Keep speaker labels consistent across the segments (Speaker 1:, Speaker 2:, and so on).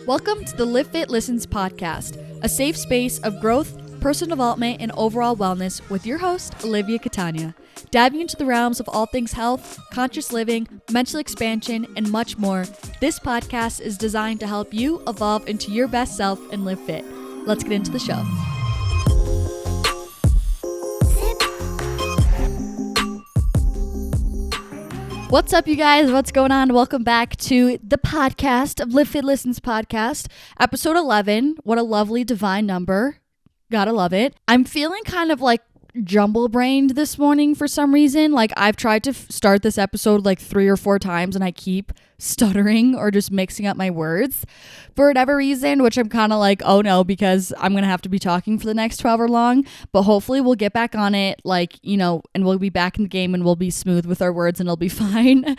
Speaker 1: Welcome to the Livfiit Listens podcast, a safe space of growth, personal development, and overall wellness with your host, Olivia Catania, diving into the realms of all things health, conscious living, mental expansion, and much more. This podcast is designed to help you evolve into your best self and live fit. Let's get into the show. What's up, you guys? What's going on? Welcome back to the podcast of Livfiit Listens podcast, episode 11. What a lovely divine number. Gotta love it. I'm feeling kind of like jumble-brained this morning for some reason. Like I've tried to start this episode like 3 or 4 times and I keep stuttering or just mixing up my words for whatever reason, which I'm kind of like, oh no, because I'm going to have to be talking for the next 12 or long, but hopefully we'll get back on it, like, you know, and we'll be back in the game and we'll be smooth with our words and it'll be fine.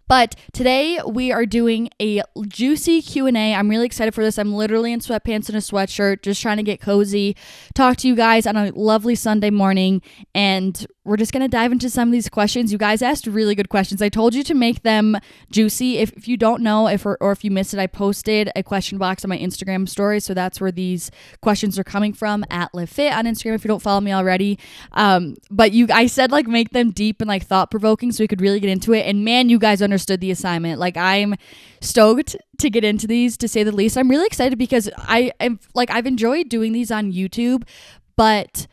Speaker 1: But today we are doing a juicy Q&A. I'm really excited for this. I'm literally in sweatpants and a sweatshirt, just trying to get cozy, talk to you guys on a lovely Sunday morning, and we're just going to dive into some of these questions. You guys asked really good questions. I told you to make them juicy. If you don't know, if you missed it, I posted a question box on my Instagram story. So that's where these questions are coming from, at Livfiit on Instagram, if you don't follow me already. But I said like make them deep and like thought provoking so we could really get into it. And man, you guys understood the assignment. Like I'm stoked to get into these, to say the least. I'm really excited because I've enjoyed doing these on YouTube, but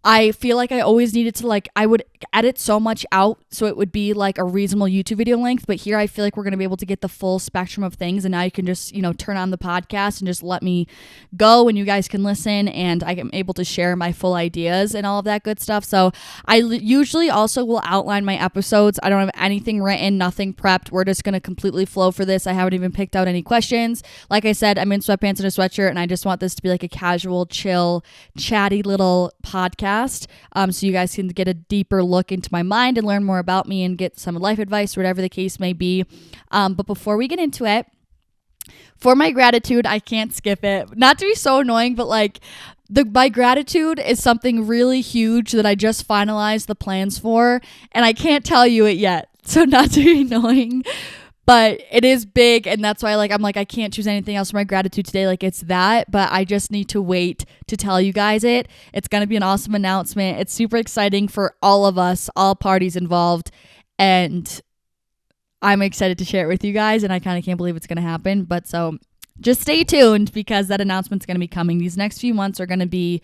Speaker 1: I feel like I always needed to I would edit so much out so it would be like a reasonable YouTube video length, but here I feel like we're going to be able to get the full spectrum of things, and now you can just, turn on the podcast and just let me go and you guys can listen and I am able to share my full ideas and all of that good stuff. So I usually also will outline my episodes. I don't have anything written, nothing prepped. We're just going to completely flow for this. I haven't even picked out any questions. Like I said, I'm in sweatpants and a sweatshirt and I just want this to be like a casual, chill, chatty little podcast. So you guys can get a deeper look into my mind and learn more about me and get some life advice, whatever the case may be. But before we get into it, for my gratitude, I can't skip it. Not to be so annoying, but my gratitude is something really huge that I just finalized the plans for, and I can't tell you it yet. So not to be annoying, but it is big, and that's why I can't choose anything else for my gratitude today. It's that, but I just need to wait to tell you guys it. It's going to be an awesome announcement. It's super exciting for all of us, all parties involved, and I'm excited to share it with you guys, and I kind of can't believe it's going to happen. But so just stay tuned because that announcement's going to be coming. These next few months are going to be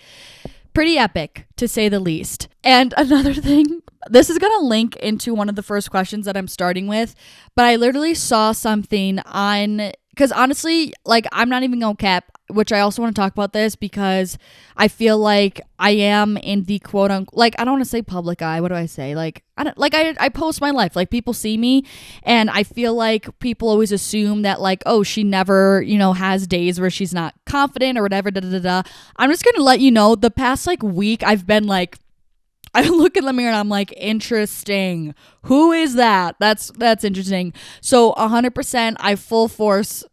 Speaker 1: pretty epic, to say the least. And another thing, this is going to link into one of the first questions that I'm starting with, but I literally saw something on, because honestly, I'm not even going to cap, which I also want to talk about this because I feel like I am in the quote unquote, I don't want to say public eye. What do I say? I post my life, people see me, and I feel like people always assume that oh, she never, has days where she's not confident or whatever, I'm just going to let you know the past week I've been I look in the mirror and I'm like, interesting. Who is that? That's interesting. So 100%, I full force,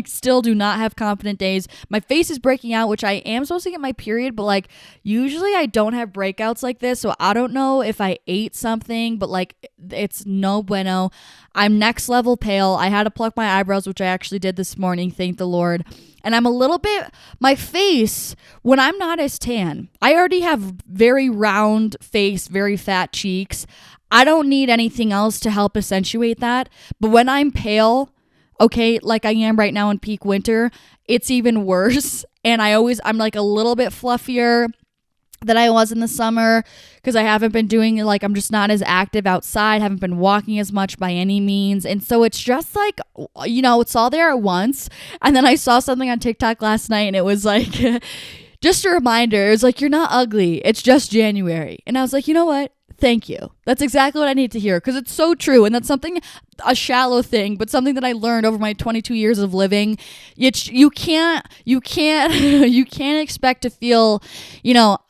Speaker 1: still do not have confident days. My face is breaking out, which I am supposed to get my period, but usually I don't have breakouts like this. So I don't know if I ate something, but it's no bueno. I'm next level pale. I had to pluck my eyebrows, which I actually did this morning. Thank the Lord. And I'm a little bit, my face, when I'm not as tan, I already have very round face, very fat cheeks. I don't need anything else to help accentuate that. But when I'm pale, okay, like I am right now in peak winter, it's even worse. And I'm a little bit fluffier than I was in the summer because I haven't been doing I'm just not as active outside, haven't been walking as much by any means. And so it's just it's all there at once. And then I saw something on TikTok last night and it was just a reminder. It was you're not ugly. It's just January. And I was like, you know what? Thank you. That's exactly what I need to hear because it's so true. And that's a shallow thing, but something that I learned over my 22 years of living. You can't expect to feel,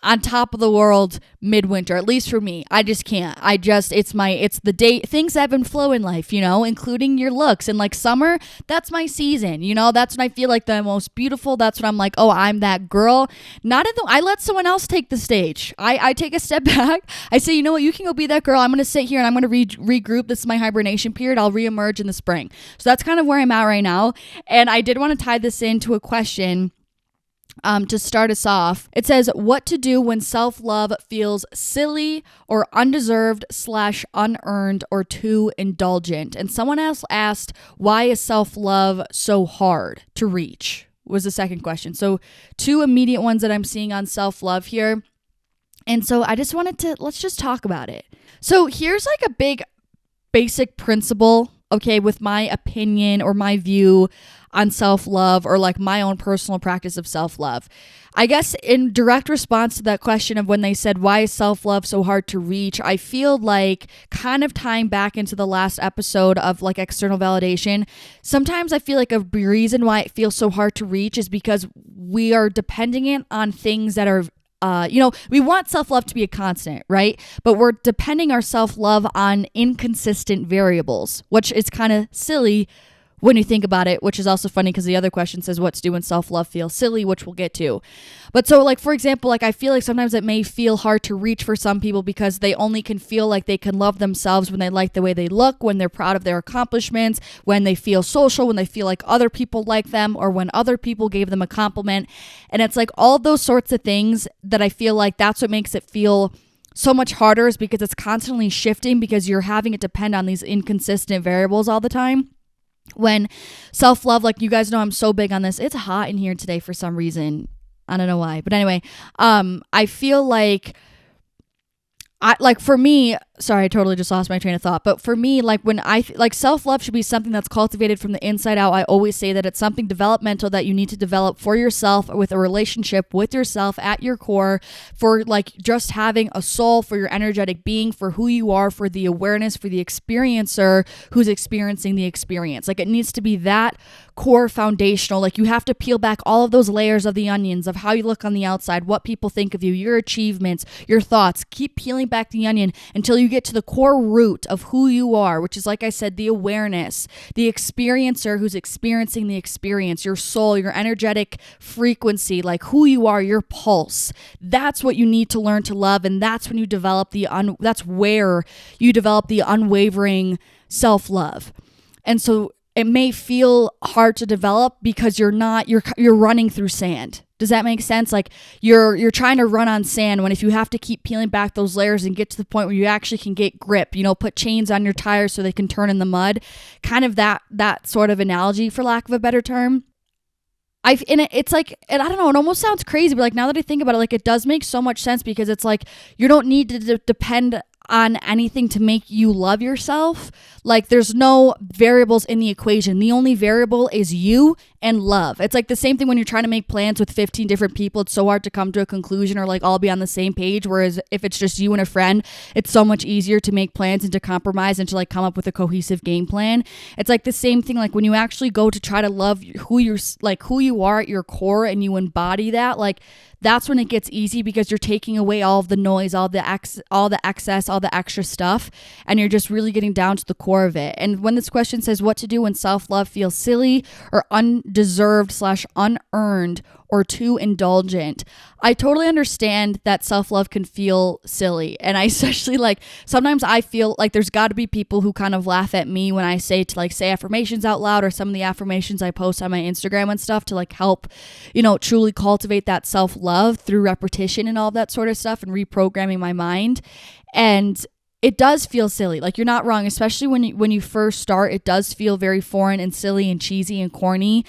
Speaker 1: on top of the world midwinter, at least for me. I just can't. It's the day, things ebb and flow in life, including your looks. And summer, that's my season, that's when I feel the most beautiful. That's when I'm oh, I'm that girl. I let someone else take the stage. I take a step back. I say, you know what? You can go be that girl, I'm going to sit here and I'm going to regroup. This is my hibernation period. I'll reemerge in the spring. So that's kind of where I'm at right now. And I did want to tie this into a question to start us off. It says, what to do when self-love feels silly or undeserved / unearned or too indulgent. And someone else asked, why is self-love so hard to reach? Was the second question. So 2 immediate ones that I'm seeing on self-love here. And so I just wanted to, let's just talk about it. So here's like a big basic principle, okay, with my opinion or my view on self-love or like my own personal practice of self-love. I guess in direct response to that question of when they said, why is self-love so hard to reach? I feel like kind of tying back into the last episode of like external validation. Sometimes I feel like a reason why it feels so hard to reach is because we are depending it on things that are we want self-love to be a constant, right? But we're depending our self-love on inconsistent variables, which is kind of silly when you think about it, which is also funny because the other question says what to do when self-love feels silly, which we'll get to. But so like, for example, like I feel like sometimes it may feel hard to reach for some people because they only can feel like they can love themselves when they like the way they look, when they're proud of their accomplishments, when they feel social, when they feel like other people like them, or when other people gave them a compliment. And it's like all those sorts of things that I feel like that's what makes it feel so much harder, is because it's constantly shifting because you're having it depend on these inconsistent variables all the time. When self-love, like you guys know, I'm so big on this. It's hot in here today for some reason. I don't know why. But anyway, I feel like for me, sorry, I totally just lost my train of thought. But for me, like when like self-love should be something that's cultivated from the inside out. I always say that it's something developmental that you need to develop for yourself, with a relationship with yourself at your core, for like just having a soul, for your energetic being, for who you are, for the awareness, for the experiencer who's experiencing the experience. Like it needs to be that core foundational. Like you have to peel back all of those layers of the onions of how you look on the outside, what people think of you, your achievements, your thoughts. Keep peeling back the onion until you get to the core root of who you are, which is, like I said, the awareness, the experiencer who's experiencing the experience, your soul, your energetic frequency, like who you are, your pulse. That's what you need to learn to love, and that's when you develop that's where you develop the unwavering self-love. And so it may feel hard to develop because you're running through sand. Does that make sense? Like you're trying to run on sand, when if you have to keep peeling back those layers and get to the point where you actually can get grip, put chains on your tires so they can turn in the mud, kind of that sort of analogy, for lack of a better term. It's like, and I don't know, it almost sounds crazy, but like now that I think about it, like it does make so much sense, because it's like you don't need to depend on anything to make you love yourself. Like there's no variables in the equation. The only variable is you and love. It's like the same thing when you're trying to make plans with 15 different people. It's so hard to come to a conclusion or like all be on the same page. Whereas if it's just you and a friend, it's so much easier to make plans and to compromise and to like come up with a cohesive game plan. It's like the same thing, like when you actually go to try to love who you are at your core, and you embody that, like that's when it gets easy, because you're taking away all of the noise, all the excess, all the extra stuff, and you're just really getting down to the core of it. And when this question says what to do when self-love feels silly or undeserved / unearned or too indulgent, I totally understand that self-love can feel silly. And I especially sometimes I feel like there's got to be people who kind of laugh at me when I say affirmations out loud, or some of the affirmations I post on my Instagram and stuff to help, truly cultivate that self-love through repetition and all that sort of stuff, and reprogramming my mind. And it does feel silly. Like, you're not wrong, especially when you first start. It does feel very foreign and silly and cheesy and corny,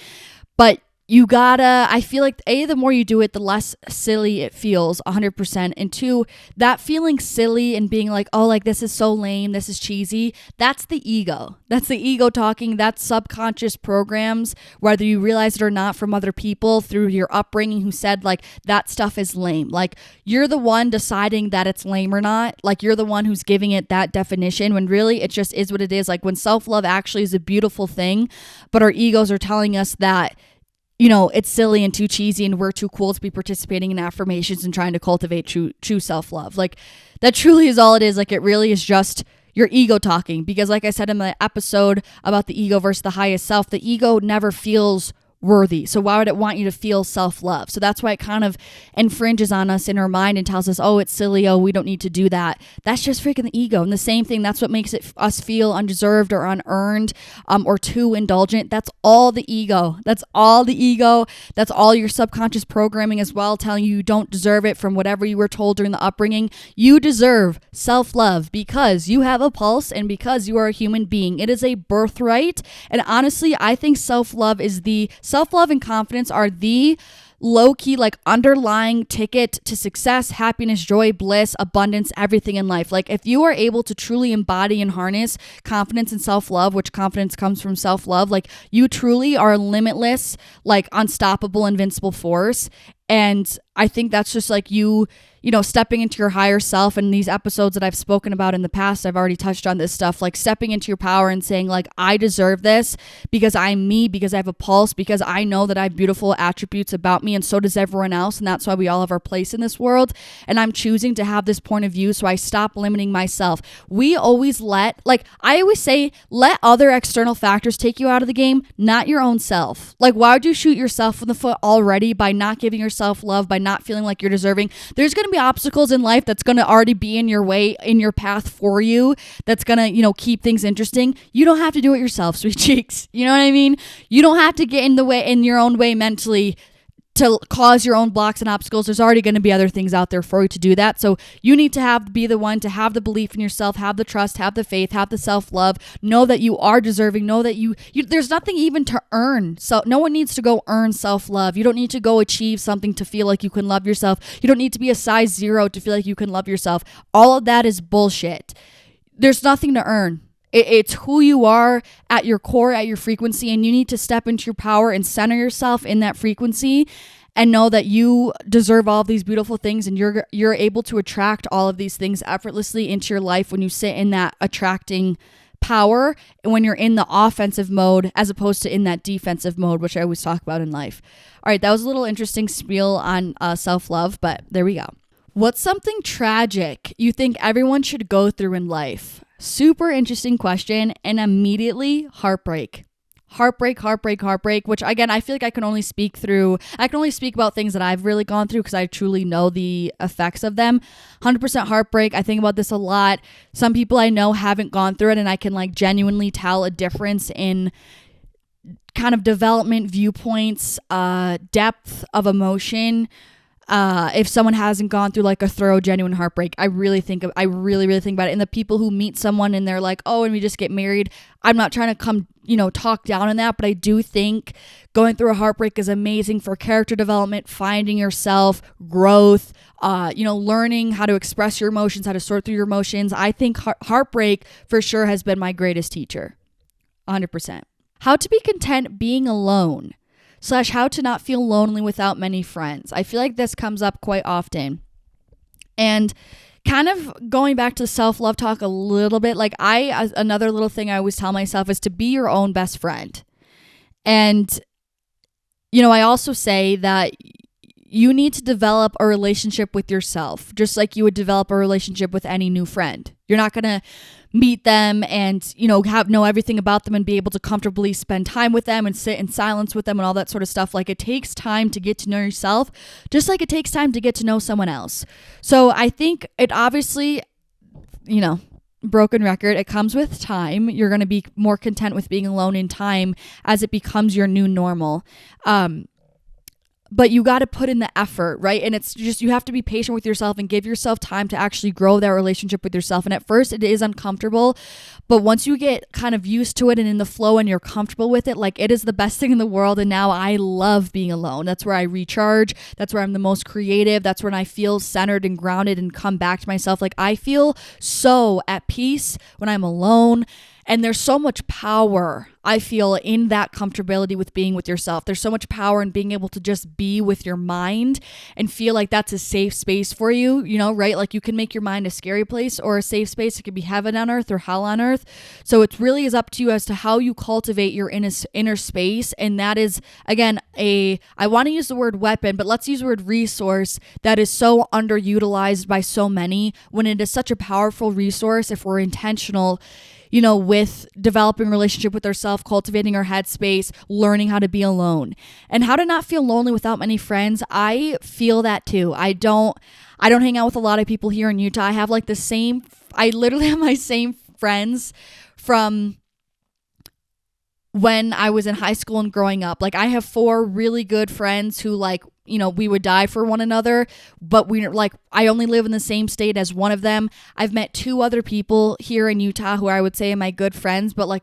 Speaker 1: but I feel like the more you do it, the less silly it feels, 100%. And 2, that feeling silly and being like, oh, like this is so lame, this is cheesy, that's the ego. That's the ego talking. That's subconscious programs, whether you realize it or not, from other people through your upbringing, who said that stuff is lame. Like, you're the one deciding that it's lame or not. Like, you're the one who's giving it that definition, when really it just is what it is. Like, when self-love actually is a beautiful thing, but our egos are telling us that it's silly and too cheesy and we're too cool to be participating in affirmations and trying to cultivate true self-love. Like, that truly is all it is. Like, it really is just your ego talking, because like I said in the episode about the ego versus the highest self, the ego never feels worthy. So why would it want you to feel self-love? So that's why it kind of infringes on us in our mind and tells us, oh, it's silly. Oh, we don't need to do that. That's just freaking the ego. And the same thing, that's what makes it us feel undeserved or unearned, or too indulgent. That's all the ego. That's all the ego. That's all your subconscious programming as well, telling you don't deserve it from whatever you were told during the upbringing. You deserve self-love because you have a pulse and because you are a human being. It is a birthright. And honestly, I think self-love and confidence are the low-key, like, underlying ticket to success, happiness, joy, bliss, abundance, everything in life. Like, if you are able to truly embody and harness confidence and self-love, which confidence comes from self-love, like, you truly are a limitless, like, unstoppable, invincible force. And I think that's just like you stepping into your higher self. And these episodes that I've spoken about in the past, I've already touched on this stuff, like stepping into your power and saying, like, I deserve this because I'm me, because I have a pulse, because I know that I have beautiful attributes about me, and so does everyone else. And that's why we all have our place in this world. And I'm choosing to have this point of view, so I stop limiting myself. I always say, let other external factors take you out of the game, not your own self. Like, why would you shoot yourself in the foot already by not giving yourself love, by not feeling like you're deserving? There's going to be obstacles in life that's going to already be in your way, in your path for you, that's going to, keep things interesting. You don't have to do it yourself, sweet cheeks. You know what I mean? You don't have to get in your own way mentally to cause your own blocks and obstacles. There's already going to be other things out there for you to do that. So you need to be the one to have the belief in yourself, have the trust, have the faith, have the self-love, know that you are deserving, know that you there's nothing even to earn. So no one needs to go earn self-love. You don't need to go achieve something to feel like you can love yourself. You don't need to be a size 0 to feel like you can love yourself. All of that is bullshit. There's nothing to earn. It's who you are at your core, at your frequency, and you need to step into your power and center yourself in that frequency and know that you deserve all of these beautiful things, and you're able to attract all of these things effortlessly into your life when you sit in that attracting power and when you're in the offensive mode as opposed to in that defensive mode, which I always talk about in life. All right, that was a little interesting spiel on self-love, but there we go. What's something tragic you think everyone should go through in life? Super interesting question, and immediately heartbreak, which again, I feel like I can only speak about things that I've really gone through because I truly know the effects of them. 100% heartbreak. I think about this a lot. Some people I know haven't gone through it, and I can like genuinely tell a difference in kind of development, viewpoints, depth of emotion. If someone hasn't gone through like a thorough, genuine heartbreak, I really think about it. And the people who meet someone and they're like, oh, and we just get married. I'm not trying to talk down on that, but I do think going through a heartbreak is amazing for character development, finding yourself, growth, learning how to express your emotions, how to sort through your emotions. I think heartbreak for sure has been my greatest teacher. 100%. How to be content being alone. / how to not feel lonely without many friends. I feel like this comes up quite often. And kind of going back to self-love talk a little bit, like another little thing I always tell myself is to be your own best friend. And, I also say that you need to develop a relationship with yourself, just like you would develop a relationship with any new friend. You're not going to meet them and, know everything about them and be able to comfortably spend time with them and sit in silence with them and all that sort of stuff. Like, it takes time to get to know yourself, just like it takes time to get to know someone else. So I think it obviously, broken record, it comes with time. You're going to be more content with being alone in time as it becomes your new normal. But you got to put in the effort, right? And it's just, you have to be patient with yourself and give yourself time to actually grow that relationship with yourself. And at first it is uncomfortable, but once you get kind of used to it and in the flow and you're comfortable with it, like, it is the best thing in the world. And now I love being alone. That's where I recharge. That's where I'm the most creative. That's when I feel centered and grounded and come back to myself. Like, I feel so at peace when I'm alone. And there's so much power, I feel, in that comfortability with being with yourself. There's so much power in being able to just be with your mind and feel like that's a safe space for you, right? Like, you can make your mind a scary place or a safe space. It could be heaven on earth or hell on earth. So it really is up to you as to how you cultivate your inner space. And that is, again, I want to use the word weapon, but let's use the word resource that is so underutilized by so many when it is such a powerful resource if we're intentional. with developing a relationship with ourselves, cultivating our headspace, learning how to be alone, and how to not feel lonely without many friends. I feel that too. I don't hang out with a lot of people here in Utah. I have I literally have my same friends from when I was in high school and growing up. Like, I have 4 really good friends who we would die for one another, but I only live in the same state as one of them. I've met 2 other people here in Utah who I would say are my good friends, but I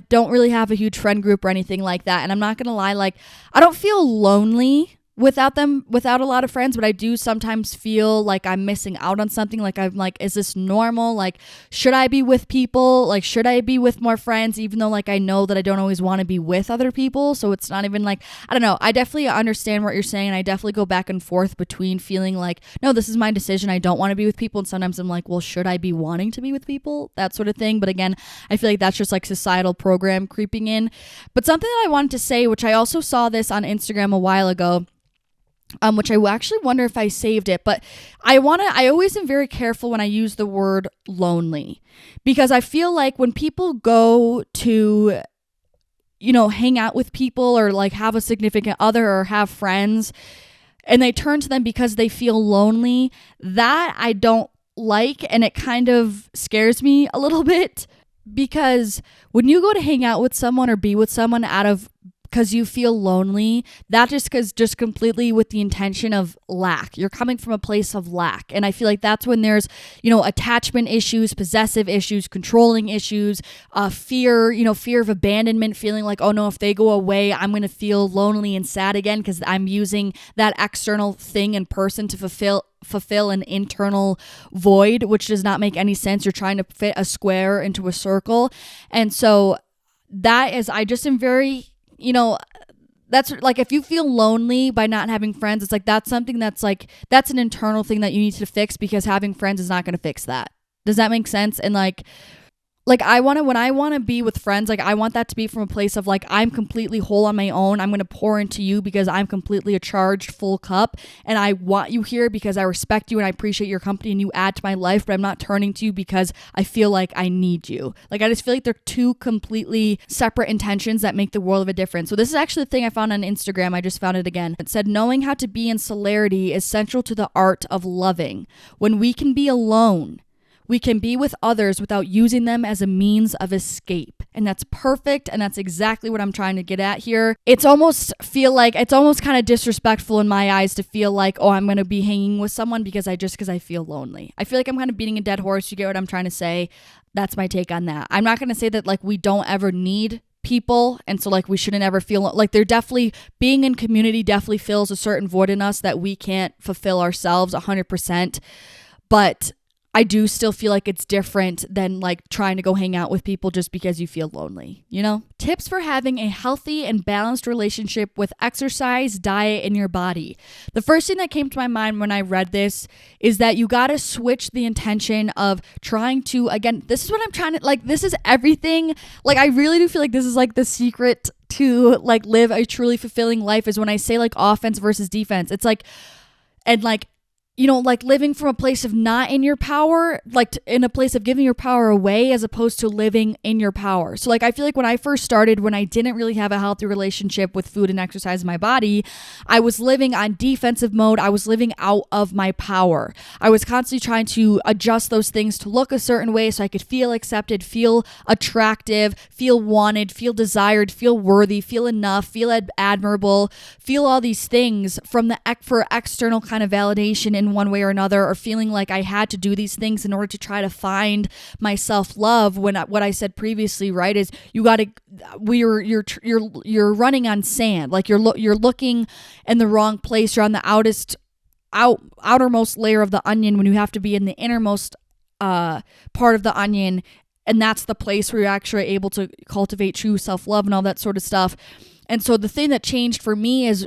Speaker 1: don't really have a huge friend group or anything like that. And I'm not going to lie, I don't feel lonely without a lot of friends, but I do sometimes feel like I'm missing out on something. Is this normal? Should I be with people? Should I be with more friends, even though I know that I don't always want to be with other people? So it's not even I don't know. I definitely understand what you're saying. And I definitely go back and forth between feeling no, this is my decision. I don't want to be with people. And sometimes I'm well, should I be wanting to be with people? That sort of thing. But again, I feel like that's just societal program creeping in. But something that I wanted to say, which I also saw this on Instagram a while ago, which I actually wonder if I saved it, but I always am very careful when I use the word lonely, because I feel like when people go to, hang out with people or have a significant other or have friends and they turn to them because they feel lonely, that I don't like, and it kind of scares me a little bit, because when you go to hang out with someone or be with someone because you feel lonely, that just completely with the intention of lack. You're coming from a place of lack. And I feel like that's when there's, attachment issues, possessive issues, controlling issues, fear of abandonment, feeling oh no, if they go away, I'm going to feel lonely and sad again because I'm using that external thing and person to fulfill an internal void, which does not make any sense. You're trying to fit a square into a circle. And so that is, I just am very, that's if you feel lonely by not having friends, it's that's something that's an internal thing that you need to fix, because having friends is not going to fix that. Does that make sense? And when I want to be with friends, I want that to be from a place of I'm completely whole on my own. I'm going to pour into you because I'm completely a charged full cup, and I want you here because I respect you and I appreciate your company and you add to my life, but I'm not turning to you because I feel like I need you. I just feel like they're 2 completely separate intentions that make the world of a difference. So this is actually the thing I found on Instagram. I just found it again. It said, knowing how to be in celerity is central to the art of loving. When we can be alone, we can be with others without using them as a means of escape. And that's perfect. And that's exactly what I'm trying to get at here. It's almost kind of disrespectful in my eyes to feel oh, I'm going to be hanging with someone because I feel lonely. I feel like I'm kind of beating a dead horse. You get what I'm trying to say? That's my take on that. I'm not going to say that we don't ever need people, and so we shouldn't ever feel they're definitely, being in community definitely fills a certain void in us that we can't fulfill ourselves 100%. But I do still feel like it's different than trying to go hang out with people just because you feel lonely, Tips for having a healthy and balanced relationship with exercise, diet, and your body. The first thing that came to my mind when I read this is that you got to switch the intention of trying to, again, this is what I'm trying to, this is everything. I really do feel like this is the secret to live a truly fulfilling life, is when I say offense versus defense. It's living from a place of not in your power, in a place of giving your power away as opposed to living in your power. So I feel like when I first started, when I didn't really have a healthy relationship with food and exercise in my body, I was living on defensive mode. I was living out of my power. I was constantly trying to adjust those things to look a certain way so I could feel accepted, feel attractive, feel wanted, feel desired, feel worthy, feel enough, feel admirable, feel all these things for external kind of validation in one way or another, or feeling like I had to do these things in order to try to find my self-love. When what I said previously, right, is you're running on sand. You're looking in the wrong place. You're on the outermost layer of the onion when you have to be in the innermost part of the onion, and that's the place where you're actually able to cultivate true self-love and all that sort of stuff. And so the thing that changed for me is,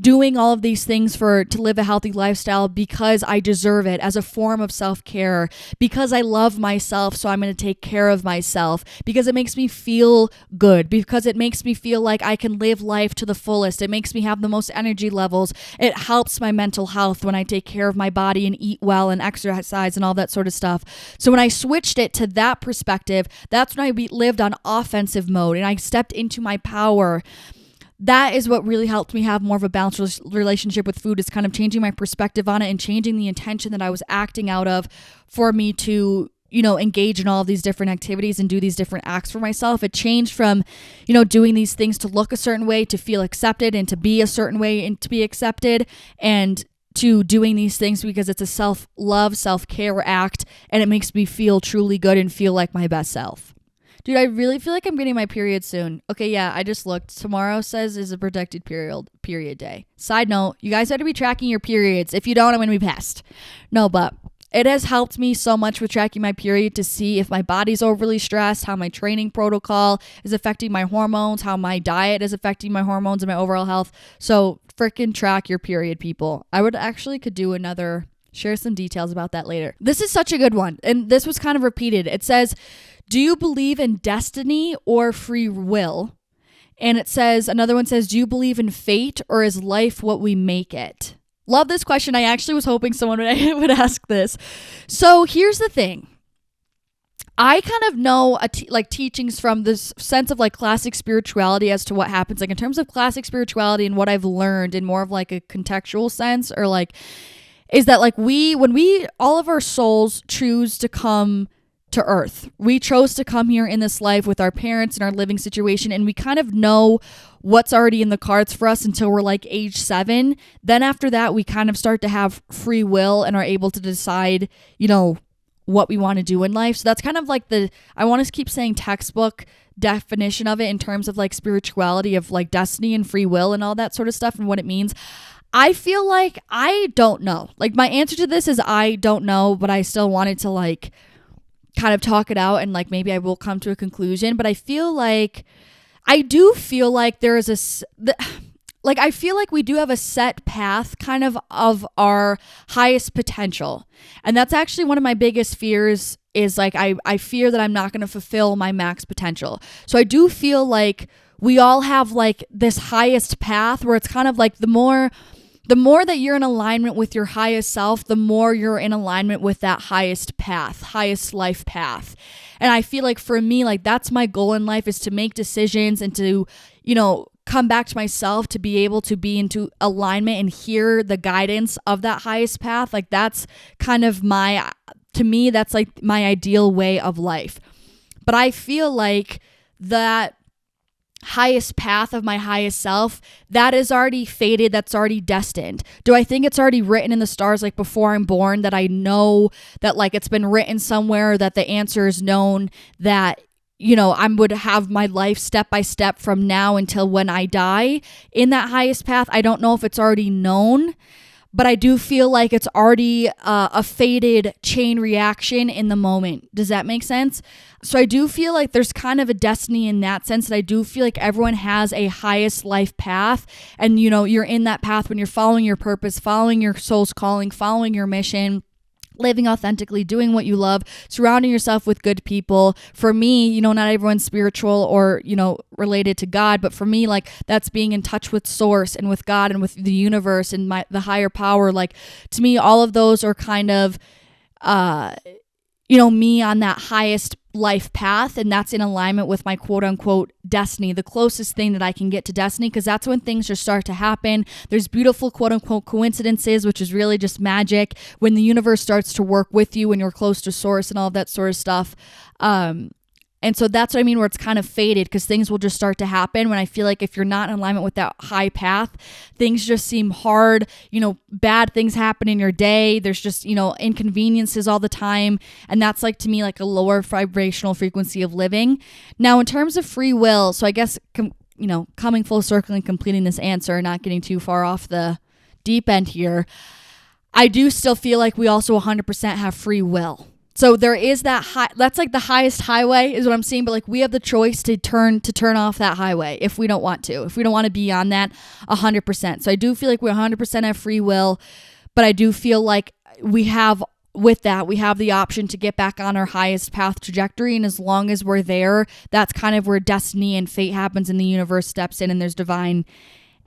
Speaker 1: doing all of these things to live a healthy lifestyle because I deserve it, as a form of self-care, because I love myself, so I'm going to take care of myself, because it makes me feel good, because it makes me feel like I can live life to the fullest. It makes me have the most energy levels. It helps my mental health when I take care of my body and eat well and exercise and all that sort of stuff. So when I switched it to that perspective, that's when I lived on offensive mode and I stepped into my power. That is what really helped me have more of a balanced relationship with food, is kind of changing my perspective on it and changing the intention that I was acting out of for me to, engage in all of these different activities and do these different acts for myself. It changed from, doing these things to look a certain way, to feel accepted, and to be a certain way and to be accepted, and to doing these things because it's a self-love, self-care act, and it makes me feel truly good and feel like my best self. Dude, I really feel like I'm getting my period soon. Okay, yeah, I just looked. Tomorrow says is a protected period day. Side note, you guys better be tracking your periods. If you don't, I'm going to be pissed. No, but it has helped me so much with tracking my period to see if my body's overly stressed, how my training protocol is affecting my hormones, how my diet is affecting my hormones and my overall health. So freaking track your period, people. I could do share some details about that later. This is such a good one. And this was kind of repeated. It says, do you believe in destiny or free will? And another one says, do you believe in fate, or is life what we make it? Love this question. I actually was hoping someone would ask this. So here's the thing. I kind of know teachings from this sense of classic spirituality as to what happens, in terms of classic spirituality and what I've learned in more of a contextual sense, or is that when all of our souls choose to come to earth, we chose to come here in this life with our parents and our living situation, and we kind of know what's already in the cards for us until we're age 7. Then after that, we kind of start to have free will and are able to decide, what we want to do in life. So that's kind of I want to keep saying textbook definition of it in terms of spirituality, of destiny and free will and all that sort of stuff and what it means. I feel like I don't know. My answer to this is I don't know, but I still wanted to kind of talk it out and maybe I will come to a conclusion. But I do feel like there is I feel like we do have a set path kind of our highest potential. And that's actually one of my biggest fears, is I fear that I'm not going to fulfill my max potential. So I do feel like we all have this highest path where it's kind of the more that you're in alignment with your highest self, the more you're in alignment with that highest path, highest life path. And I feel like for me, that's my goal in life, is to make decisions and to, come back to myself, to be able to be into alignment and hear the guidance of that highest path. That's kind of to me, that's my ideal way of life. But I feel like that highest path of my highest self, that is already fated, that's already destined. Do I think it's already written in the stars before I'm born, that I know that it's been written somewhere, that the answer is known, that I would have my life step by step from now until when I die in that highest path? I don't know if it's already known, but I do feel like it's already a fated chain reaction in the moment. Does that make sense? So I do feel like there's kind of a destiny in that sense, that I do feel like everyone has a highest life path, and you're in that path when you're following your purpose, following your soul's calling, following your mission, living authentically, doing what you love, surrounding yourself with good people. For me, not everyone's spiritual or, related to God, but for me, that's being in touch with source and with God and with the universe and the higher power. To me, all of those are kind of, me on that highest life path, and that's in alignment with my quote unquote destiny, the closest thing that I can get to destiny, because that's when things just start to happen. There's beautiful quote unquote coincidences, which is really just magic, when the universe starts to work with you, when you're close to source and all of that sort of stuff. And so that's what I mean, where it's kind of fated, because things will just start to happen when I feel like if you're not in alignment with that high path, things just seem hard, bad things happen in your day. There's just, inconveniences all the time. And that's to me, a lower vibrational frequency of living. Now, in terms of free will, so I guess, coming full circle and completing this answer, not getting too far off the deep end here, I do still feel like we also 100% have free will. So there is that that's like the highest highway is what I'm seeing. But like we have the choice to turn off that highway if we don't want to be on that 100%. So I do feel like we 100% have free will, but I do feel like we have the option to get back on our highest path trajectory. And as long as we're there, that's kind of where destiny and fate happens and the universe steps in and there's divine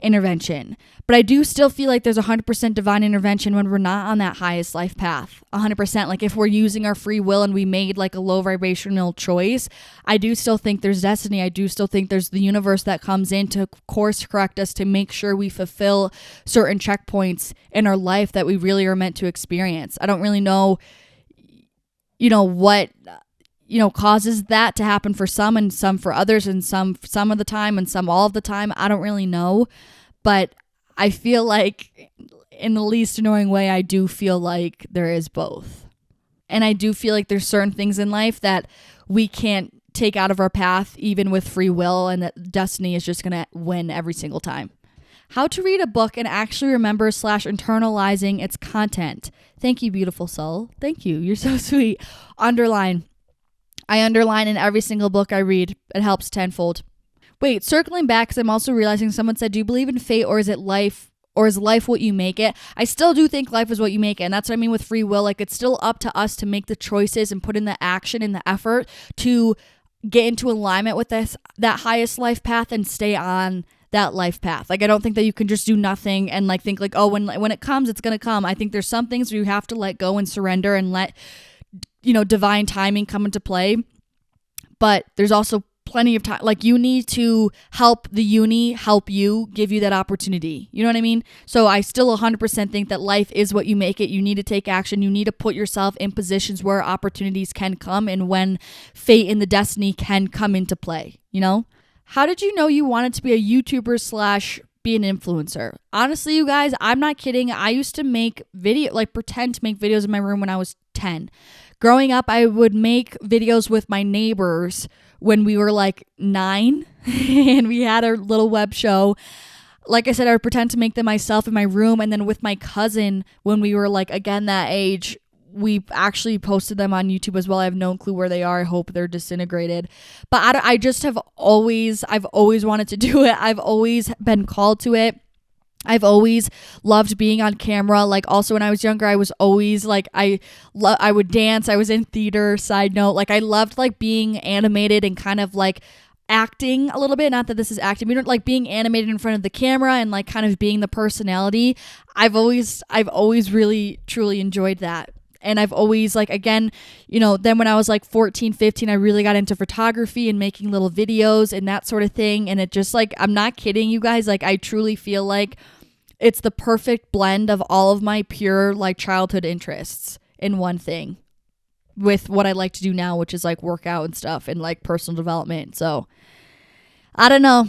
Speaker 1: intervention. But I do still feel like there's 100% divine intervention when we're not on that highest life path. 100%. Like if we're using our free will and we made like a low vibrational choice, I do still think there's destiny. I do still think there's the universe that comes in to course correct us to make sure we fulfill certain checkpoints in our life that we really are meant to experience. I don't really know, what causes that to happen for some and some for others, and some of the time and some all of the time. I don't really know, but I feel like in the least annoying way, I do feel like there is both. And I do feel like there's certain things in life that we can't take out of our path, even with free will, and that destiny is just going to win every single time. How to read a book and actually remember / internalizing its content. Thank you, beautiful soul. Thank you. You're so sweet. Underline. I underline in every single book I read. It helps tenfold. Wait, circling back, because I'm also realizing someone said, do you believe in fate, or is it life, or is life what you make it? I still do think life is what you make it. And that's what I mean with free will. Like it's still up to us to make the choices and put in the action and the effort to get into alignment with that highest life path and stay on that life path. Like I don't think that you can just do nothing and like think like, oh, when it comes, it's going to come. I think there's some things where you have to let go and surrender and let divine timing come into play. But there's also plenty of time. Like you need to help the uni help you, give you that opportunity. You know what I mean? So I still 100% think that life is what you make it. You need to take action. You need to put yourself in positions where opportunities can come and when fate and the destiny can come into play. How did you know you wanted to be a YouTuber / be an influencer? Honestly, you guys, I'm not kidding. I used to pretend to make videos in my room when I was 10. Growing up, I would make videos with my neighbors when we were like 9 and we had our little web show. Like I said, I would pretend to make them myself in my room. And then with my cousin, when we were like, again, that age, we actually posted them on YouTube as well. I have no clue where they are. I hope they're disintegrated. But I just I've always wanted to do it. I've always been called to it. I've always loved being on camera. Like also when I was younger, I was always like, I would dance. I was in theater, side note. Like I loved like being animated and kind of like acting a little bit. Not that this is acting, but like being animated in front of the camera and like kind of being the personality. I've always really truly enjoyed that. And I've always like, again, then when I was like 14, 15, I really got into photography and making little videos and that sort of thing. And it just like, I'm not kidding you guys. Like I truly feel like it's the perfect blend of all of my pure like childhood interests in one thing with what I like to do now, which is like workout and stuff and like personal development. So I don't know.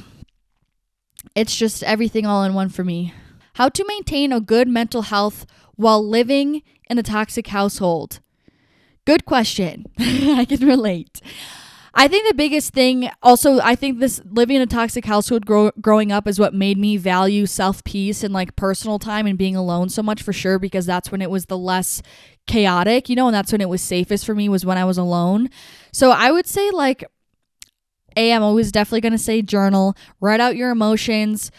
Speaker 1: It's just everything all in one for me. How to maintain a good mental health while living in a toxic household. Good question. I can relate. I think the biggest thing, also, I think this living in a toxic household growing up is what made me value self-peace and like personal time and being alone so much for sure, because that's when it was the less chaotic, and that's when it was safest for me, was when I was alone. So I would say like, I'm always definitely going to say journal, write out your emotions,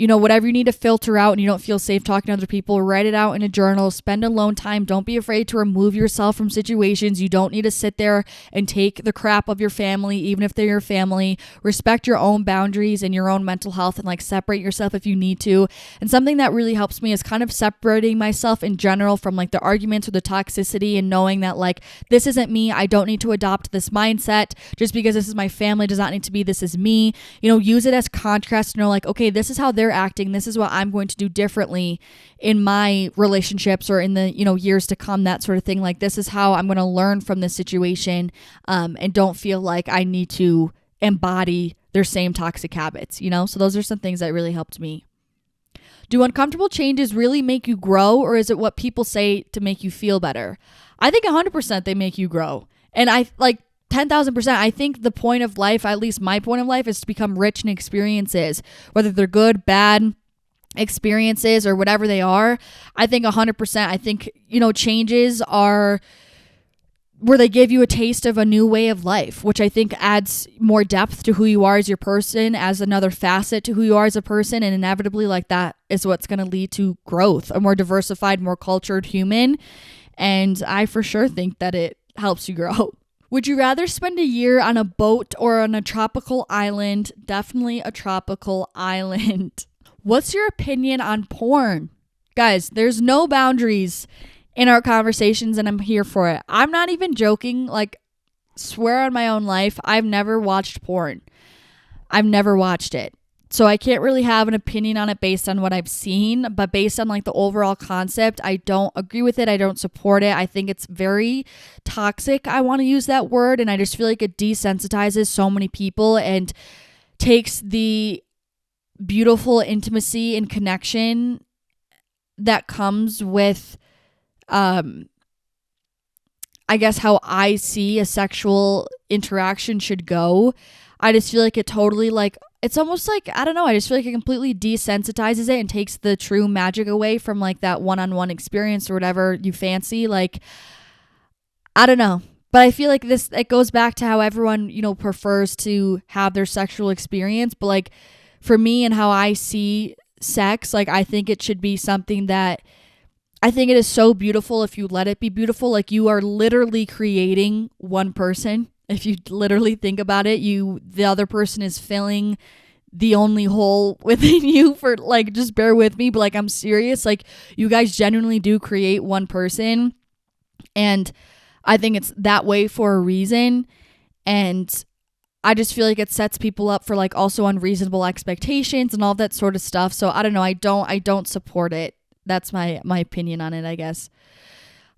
Speaker 1: whatever you need to filter out and you don't feel safe talking to other people, write it out in a journal, spend alone time. Don't be afraid to remove yourself from situations. You don't need to sit there and take the crap of your family, even if they're your family. Respect your own boundaries and your own mental health and like separate yourself if you need to. And something that really helps me is kind of separating myself in general from like the arguments or the toxicity and knowing that like, this isn't me. I don't need to adopt this mindset just because this is my family does not need to be, this is me. Use it as contrast and know like, okay, this is how they're acting. This is what I'm going to do differently in my relationships or in the, years to come, that sort of thing. Like, this is how I'm going to learn from this situation, and don't feel like I need to embody their same toxic habits, So those are some things that really helped me. Do uncomfortable changes really make you grow, or is it what people say to make you feel better? I think 100% they make you grow. And I like 10,000%. I think the point of life, at least my point of life, is to become rich in experiences, whether they're good, bad experiences or whatever they are. I think 100%. I think, changes are where they give you a taste of a new way of life, which I think adds more depth to who you are as your person, as another facet to who you are as a person. And inevitably, like, that is what's going to lead to growth, a more diversified, more cultured human. And I for sure think that it helps you grow. Would you rather spend a year on a boat or on a tropical island? Definitely a tropical island. What's your opinion on porn? Guys, there's no boundaries in our conversations, and I'm here for it. I'm not even joking. Like, swear on my own life, I've never watched porn. I've never watched it. So I can't really have an opinion on it based on what I've seen, but based on like the overall concept, I don't agree with it. I don't support it. I think it's very toxic. I want to use that word, and I just feel like it desensitizes so many people and takes the beautiful intimacy and connection that comes with I guess how I see a sexual interaction should go. I just feel like it totally, like, it's almost like, I don't know, I just feel like it completely desensitizes it and takes the true magic away from like that one-on-one experience or whatever you fancy. Like, I don't know. But I feel like it goes back to how everyone, prefers to have their sexual experience. But like for me and how I see sex, like, I think it should be something that, I think it is so beautiful if you let it be beautiful. Like, you are literally creating one person. If you literally think about it, the other person is filling the only hole within you for, like, just bear with me, but like, I'm serious. Like, you guys genuinely do create one person. And I think it's that way for a reason. And I just feel like it sets people up for like also unreasonable expectations and all that sort of stuff. So I don't know. I don't support it. That's my opinion on it, I guess.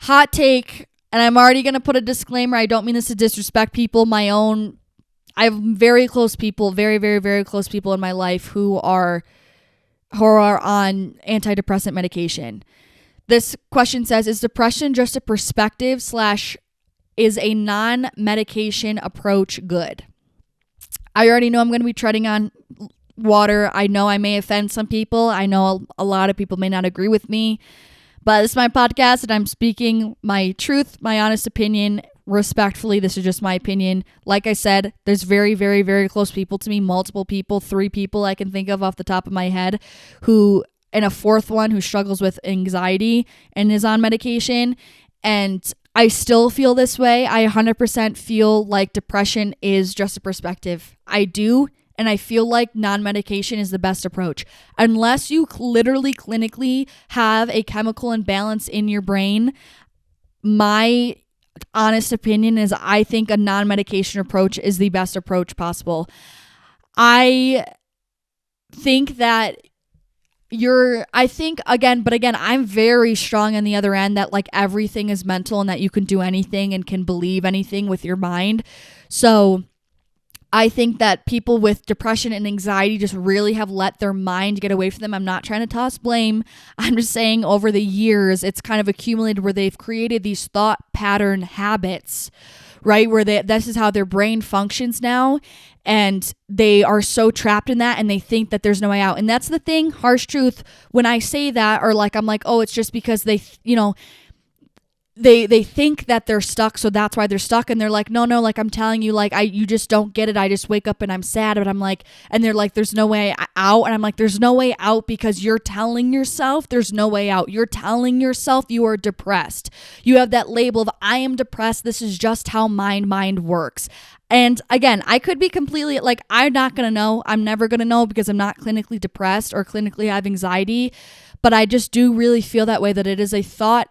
Speaker 1: Hot take, and I'm already going to put a disclaimer. I don't mean this to disrespect people. I have very close people, very, very, very close people in my life who are on antidepressant medication. This question says, is depression just a perspective / is a non-medication approach good? I already know I'm going to be treading on water. I know I may offend some people. I know a lot of people may not agree with me, but this is my podcast and I'm speaking my truth, my honest opinion, respectfully. This is just my opinion. Like I said, there's very, very, very close people to me, multiple people, 3 people I can think of off the top of my head and a 4th one who struggles with anxiety and is on medication. And I still feel this way. I 100% feel like depression is just a perspective. I do. And I feel like non-medication is the best approach. Unless you literally clinically have a chemical imbalance in your brain, my honest opinion is I think a non-medication approach is the best approach possible. I think that again, I'm very strong on the other end that like everything is mental and that you can do anything and can believe anything with your mind. So I think that people with depression and anxiety just really have let their mind get away from them. I'm not trying to toss blame. I'm just saying over the years, it's kind of accumulated where they've created these thought pattern habits, right? Where this is how their brain functions now. And they are so trapped in that and they think that there's no way out. And that's the thing, harsh truth. When I say that, or like, I'm like, oh, it's just because they think that they're stuck, so that's why they're stuck. And they're like, no, like I'm telling you, like you just don't get it. I just wake up and I'm sad. But I'm like, and they're like, there's no way out. And I'm like, there's no way out because you're telling yourself there's no way out. You're telling yourself you are depressed. You have that label of I am depressed. This is just how mind works. And again, I could be completely like, I'm not going to know. I'm never going to know because I'm not clinically depressed or clinically have anxiety. But I just do really feel that way, that it is a thought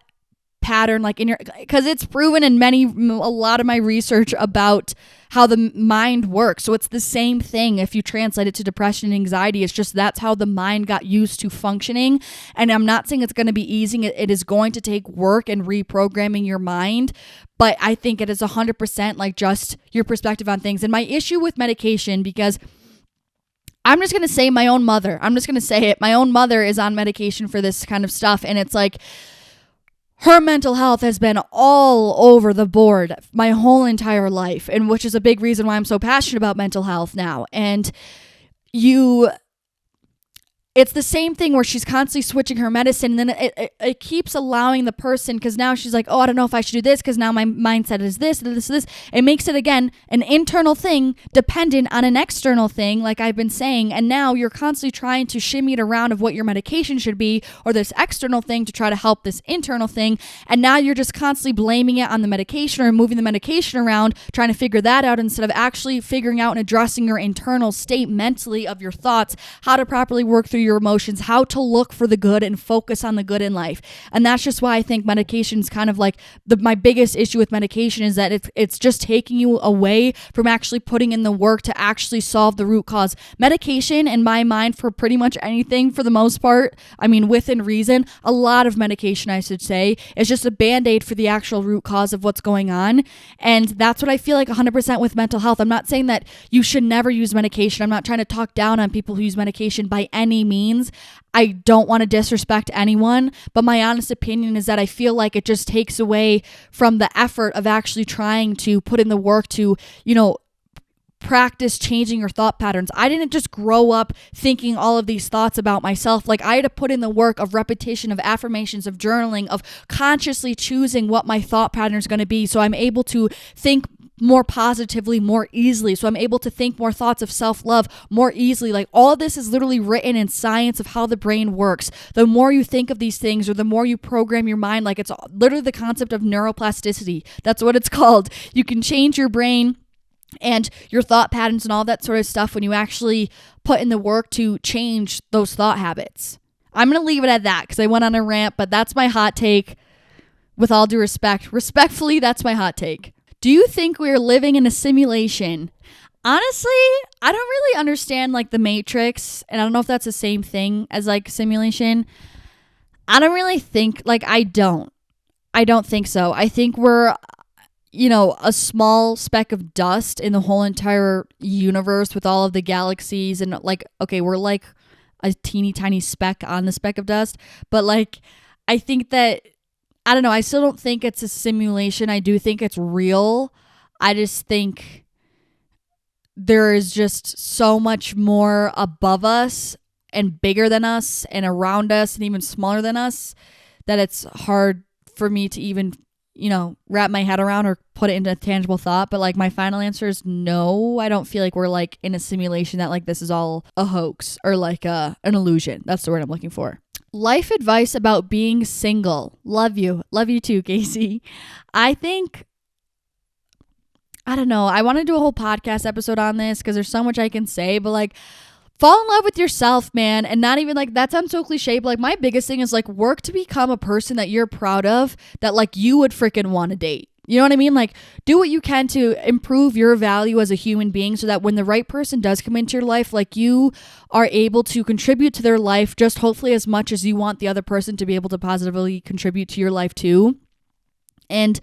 Speaker 1: pattern, like because it's proven in a lot of my research about how the mind works. So it's the same thing if you translate it to depression and anxiety. It's just that's how the mind got used to functioning. And I'm not saying it's going to be easy. It is going to take work and reprogramming your mind. But I think it is 100% like just your perspective on things. And my issue with medication, because I'm just going to say my own mother. I'm just going to say it. My own mother is on medication for this kind of stuff. And it's like, her mental health has been all over the board my whole entire life, and which is a big reason why I'm so passionate about mental health now. And it's the same thing where she's constantly switching her medicine, and then it keeps allowing the person, because now she's like, oh, I don't know if I should do this because now my mindset is this. It makes it, again, an internal thing dependent on an external thing, like I've been saying, and now you're constantly trying to shimmy it around of what your medication should be, or this external thing to try to help this internal thing, and now you're just constantly blaming it on the medication or moving the medication around, trying to figure that out instead of actually figuring out and addressing your internal state mentally of your thoughts, how to properly work through your emotions, how to look for the good and focus on the good in life. And that's just why I think medication is kind of like my biggest issue with medication is that it's just taking you away from actually putting in the work to actually solve the root cause. Medication, in my mind, for pretty much anything, for the most part, I mean, within reason, a lot of medication, I should say, is just a band-aid for the actual root cause of what's going on. And that's what I feel like 100% with mental health. I'm not saying that you should never use medication. I'm not trying to talk down on people who use medication by any means. I don't want to disrespect anyone, but my honest opinion is that I feel like it just takes away from the effort of actually trying to put in the work to, practice changing your thought patterns. I didn't just grow up thinking all of these thoughts about myself. Like, I had to put in the work of repetition, of affirmations, of journaling, of consciously choosing what my thought pattern is going to be, so I'm able to think more positively, more easily. So I'm able to think more thoughts of self-love more easily. Like, all of this is literally written in science of how the brain works. The more you think of these things, or the more you program your mind, like, it's literally the concept of neuroplasticity. That's what it's called. You can change your brain and your thought patterns and all that sort of stuff when you actually put in the work to change those thought habits. I'm going to leave it at that because I went on a rant, but that's my hot take. With all due respect, respectfully, that's my hot take. Do you think we are living in a simulation? Honestly, I don't really understand like the Matrix, and I don't know if that's the same thing as like simulation. I don't really think, I don't think so. I think we're, a small speck of dust in the whole entire universe with all of the galaxies, and we're like a teeny tiny speck on the speck of dust. But I think that, I don't know, I still don't think it's a simulation. I do think it's real. I just think there is just so much more above us and bigger than us and around us and even smaller than us that it's hard for me to even, wrap my head around or put it into a tangible thought. But my final answer is no. I don't feel like we're in a simulation that this is all a hoax or an illusion. That's the word I'm looking for. Life advice about being single. Love you. Love you too, Casey. I don't know. I want to do a whole podcast episode on this because there's so much I can say, but fall in love with yourself, man. And not even that sounds so cliche, but my biggest thing is work to become a person that you're proud of, that you would freaking want to date. You know what I mean? Do what you can to improve your value as a human being so that when the right person does come into your life, you are able to contribute to their life just hopefully as much as you want the other person to be able to positively contribute to your life too. And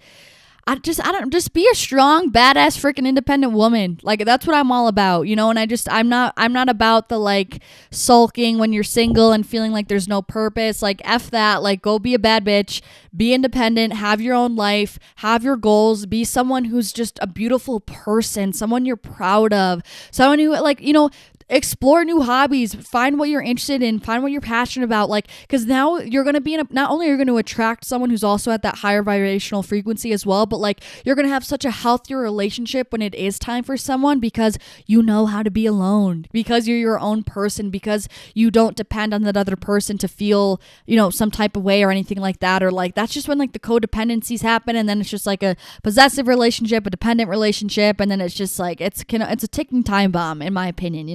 Speaker 1: just be a strong, badass, freaking independent woman. That's what I'm all about, and I'm not about the sulking when you're single and feeling like there's no purpose. F that, go be a bad bitch, be independent, have your own life, have your goals, be someone who's just a beautiful person, someone you're proud of, someone who explore new hobbies, find what you're interested in, find what you're passionate about, because now you're going to be not only are you going to attract someone who's also at that higher vibrational frequency as well, but you're going to have such a healthier relationship when it is time for someone, because you know how to be alone, because you're your own person, because you don't depend on that other person to feel, some type of way or anything like that, or that's just when the codependencies happen, and then it's just a possessive relationship, a dependent relationship, and then it's just it's a ticking time bomb, in my opinion,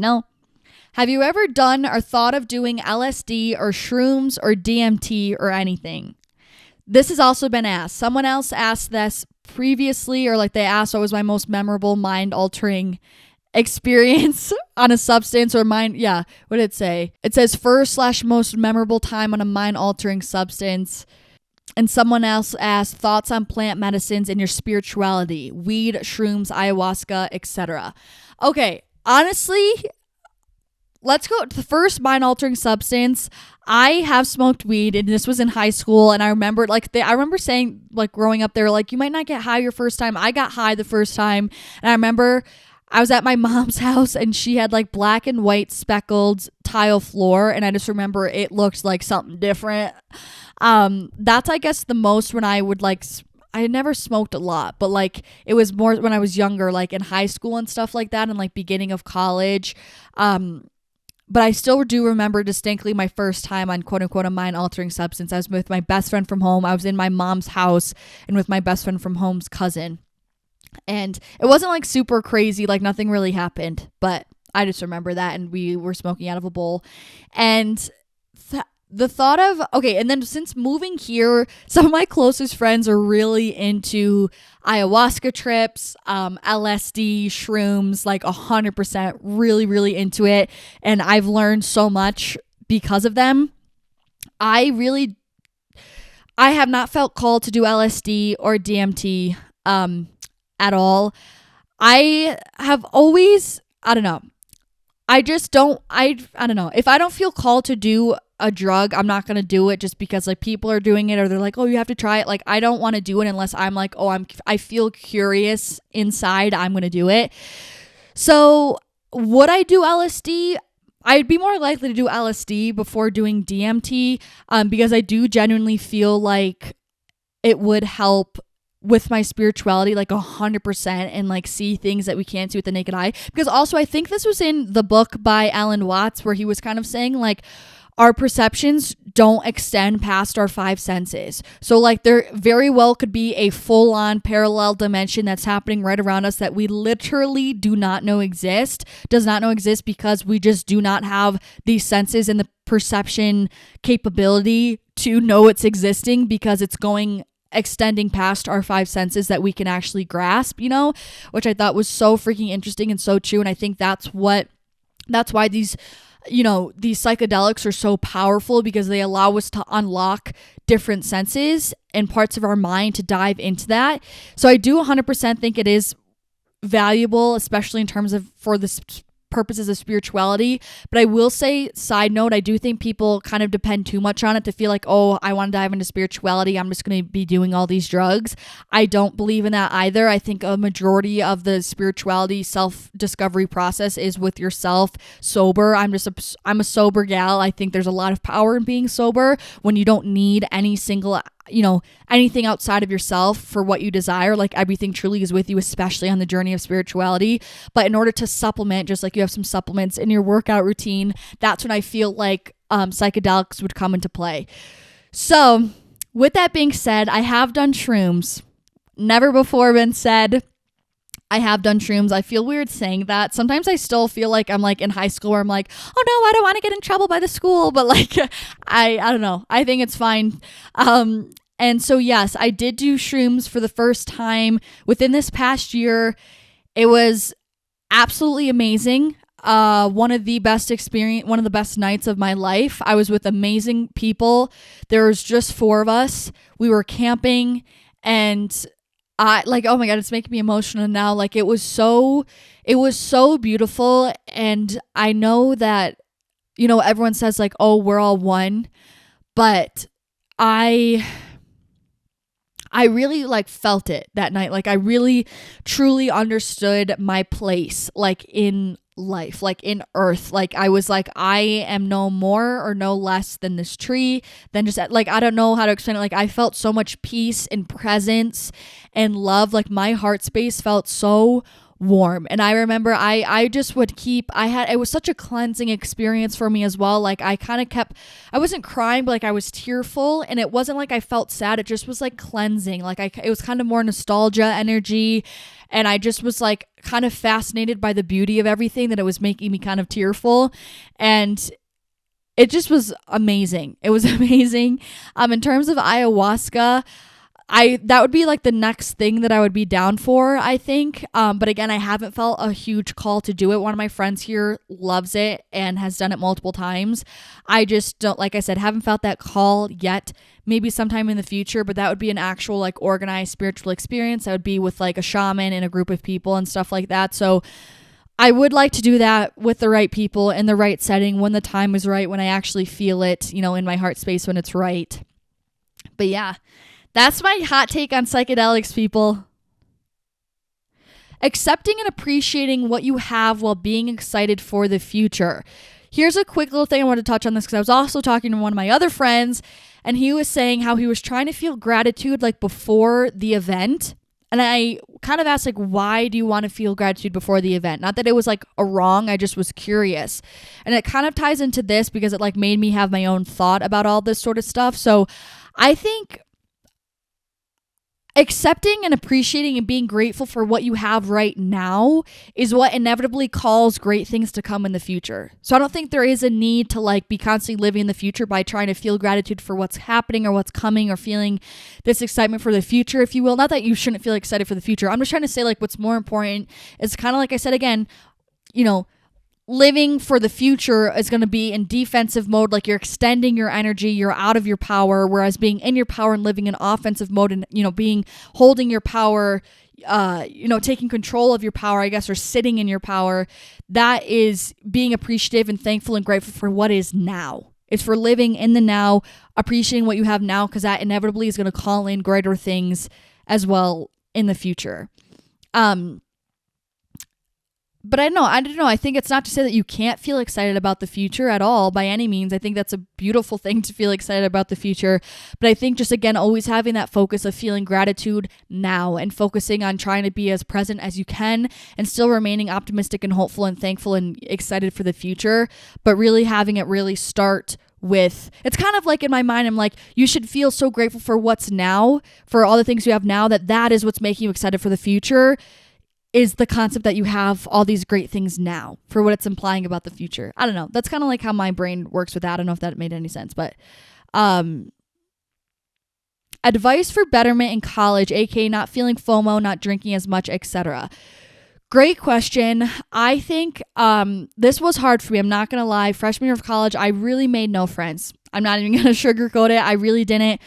Speaker 1: Have you ever done or thought of doing LSD or shrooms or DMT or anything? This has also been asked. Someone else asked this previously, or they asked what was my most memorable mind-altering experience on a substance or mind. Yeah, what did it say? It says first/most memorable time on a mind-altering substance. And someone else asked thoughts on plant medicines and your spirituality, weed, shrooms, ayahuasca, etc. Okay, honestly, let's go to the first mind-altering substance. I have smoked weed, and this was in high school, and I remember I remember saying growing up, they were you might not get high your first time. I got high the first time, and I remember I was at my mom's house and she had like black and white speckled tile floor. And I just remember it looked like something different. That's, I guess, the most when I would like, I had never smoked a lot, but like it was more when I was younger, like in high school and stuff like that, and like beginning of college. But I still do remember distinctly my first time on quote unquote a mind altering substance. I was with my best friend from home. I was in my mom's house and with my best friend from home's cousin. And it wasn't like super crazy, like nothing really happened, but I just remember that, and we were smoking out of a bowl. And the thought of, okay, and then since moving here, some of my closest friends are really into ayahuasca trips, LSD, shrooms, like 100%, really, really into it. And I've learned so much because of them. I have not felt called to do LSD or DMT at all. I have always, I don't know. I don't know. If I don't feel called to do a drug, I'm not going to do it just because like people are doing it or they're like, oh, you have to try it. Like, I don't want to do it unless I'm like, oh, I feel curious inside. I'm going to do it. So would I do LSD? I'd be more likely to do LSD before doing DMT because I do genuinely feel like it would help with my spirituality, like 100%, and like see things that we can't see with the naked eye. Because also I think this was in the book by Alan Watts where he was kind of saying like our perceptions don't extend past our five senses. So like there very well could be a full-on parallel dimension that's happening right around us that we literally do not know does not know exist because we just do not have these senses and the perception capability to know it's existing because it's extending past our five senses that we can actually grasp, which I thought was so freaking interesting and so true. And I think that's why these psychedelics are so powerful, because they allow us to unlock different senses and parts of our mind to dive into that. So I do 100% think it is valuable, especially in terms of for the purposes of spirituality. But I will say, side note, I do think people kind of depend too much on it to feel like, oh, I want to dive into spirituality, I'm just going to be doing all these drugs. I don't believe in that either. I think a majority of the spirituality self-discovery process is with yourself sober. I'm a sober gal. I think there's a lot of power in being sober when you don't need any single anything outside of yourself for what you desire. Like everything truly is with you, especially on the journey of spirituality. But in order to supplement, just like you have some supplements in your workout routine, that's when I feel like psychedelics would come into play. So with that being said, I have done shrooms. Never before been said I have done shrooms. I feel weird saying that. Sometimes I still feel like I'm like in high school where I'm like, oh no, I don't want to get in trouble by the school. But like, I don't know. I think it's fine. And so yes, I did do shrooms for the first time within this past year. It was absolutely amazing. One of the best nights of my life. I was with amazing people. There was just 4 of us. We were camping, and oh my God, it's making me emotional now. Like it was so beautiful. And I know that, everyone says like, oh, we're all one, but I really like felt it that night. Like I really truly understood my place, like in life, like in earth. Like I was like, I am no more or no less than this tree, than just like, I don't know how to explain it. Like I felt so much peace and presence and love. Like my heart space felt so warm. And I remember I just would it was such a cleansing experience for me as well. Like I wasn't crying, but like I was tearful, and it wasn't like I felt sad. It just was like cleansing. Like it was kind of more nostalgia energy. And I just was like kind of fascinated by the beauty of everything, that it was making me kind of tearful. And it just was amazing. It was amazing. In terms of ayahuasca, that would be like the next thing that I would be down for, I think. But again, I haven't felt a huge call to do it. One of my friends here loves it and has done it multiple times. I just don't, like I said, haven't felt that call yet. Maybe sometime in the future, but that would be an actual like organized spiritual experience. That would be with like a shaman and a group of people and stuff like that. So I would like to do that with the right people in the right setting when the time is right, when I actually feel it, in my heart space when it's right. But yeah. That's my hot take on psychedelics, people. accepting and appreciating what you have while being excited for the future. Here's a quick little thing I want to touch on this because I was also talking to one of my other friends, and he was saying how he was trying to feel gratitude like before the event. And I kind of asked, like, why do you want to feel gratitude before the event? Not that it was like a wrong, I just was curious. And it kind of ties into this because it like made me have my own thought about all this sort of stuff. So I think accepting and appreciating and being grateful for what you have right now is what inevitably calls great things to come in the future. So I don't think there is a need to like be constantly living in the future by trying to feel gratitude for what's happening or what's coming or feeling this excitement for the future, if you will. Not that you shouldn't feel excited for the future. I'm just trying to say like what's more important is kind of like I said again, you know, living for the future is going to be in defensive mode, like you're extending your energy, you're out of your power, whereas being in your power and living in offensive mode and, you know, holding your power, taking control of your power, I guess, or sitting in your power, that is being appreciative and thankful and grateful for what is now. It's for living in the now, appreciating what you have now, because that inevitably is going to call in greater things as well in the future. But I don't know. I think it's not to say that you can't feel excited about the future at all by any means. I think that's a beautiful thing to feel excited about the future. But I think just, again, always having that focus of feeling gratitude now and focusing on trying to be as present as you can and still remaining optimistic and hopeful and thankful and excited for the future. But really having it really start with, it's kind of like in my mind, I'm like, you should feel so grateful for what's now, for all the things you have now, that is what's making you excited for the future. Is the concept that you have all these great things now for what it's implying about the future. I don't know. That's kind of like how my brain works with that. I don't know if that made any sense, but advice for betterment in college, aka not feeling FOMO, not drinking as much, etc. Great question. I think this was hard for me. I'm not going to lie. Freshman year of college, I really made no friends. I'm not even going to sugarcoat it. I really didn't.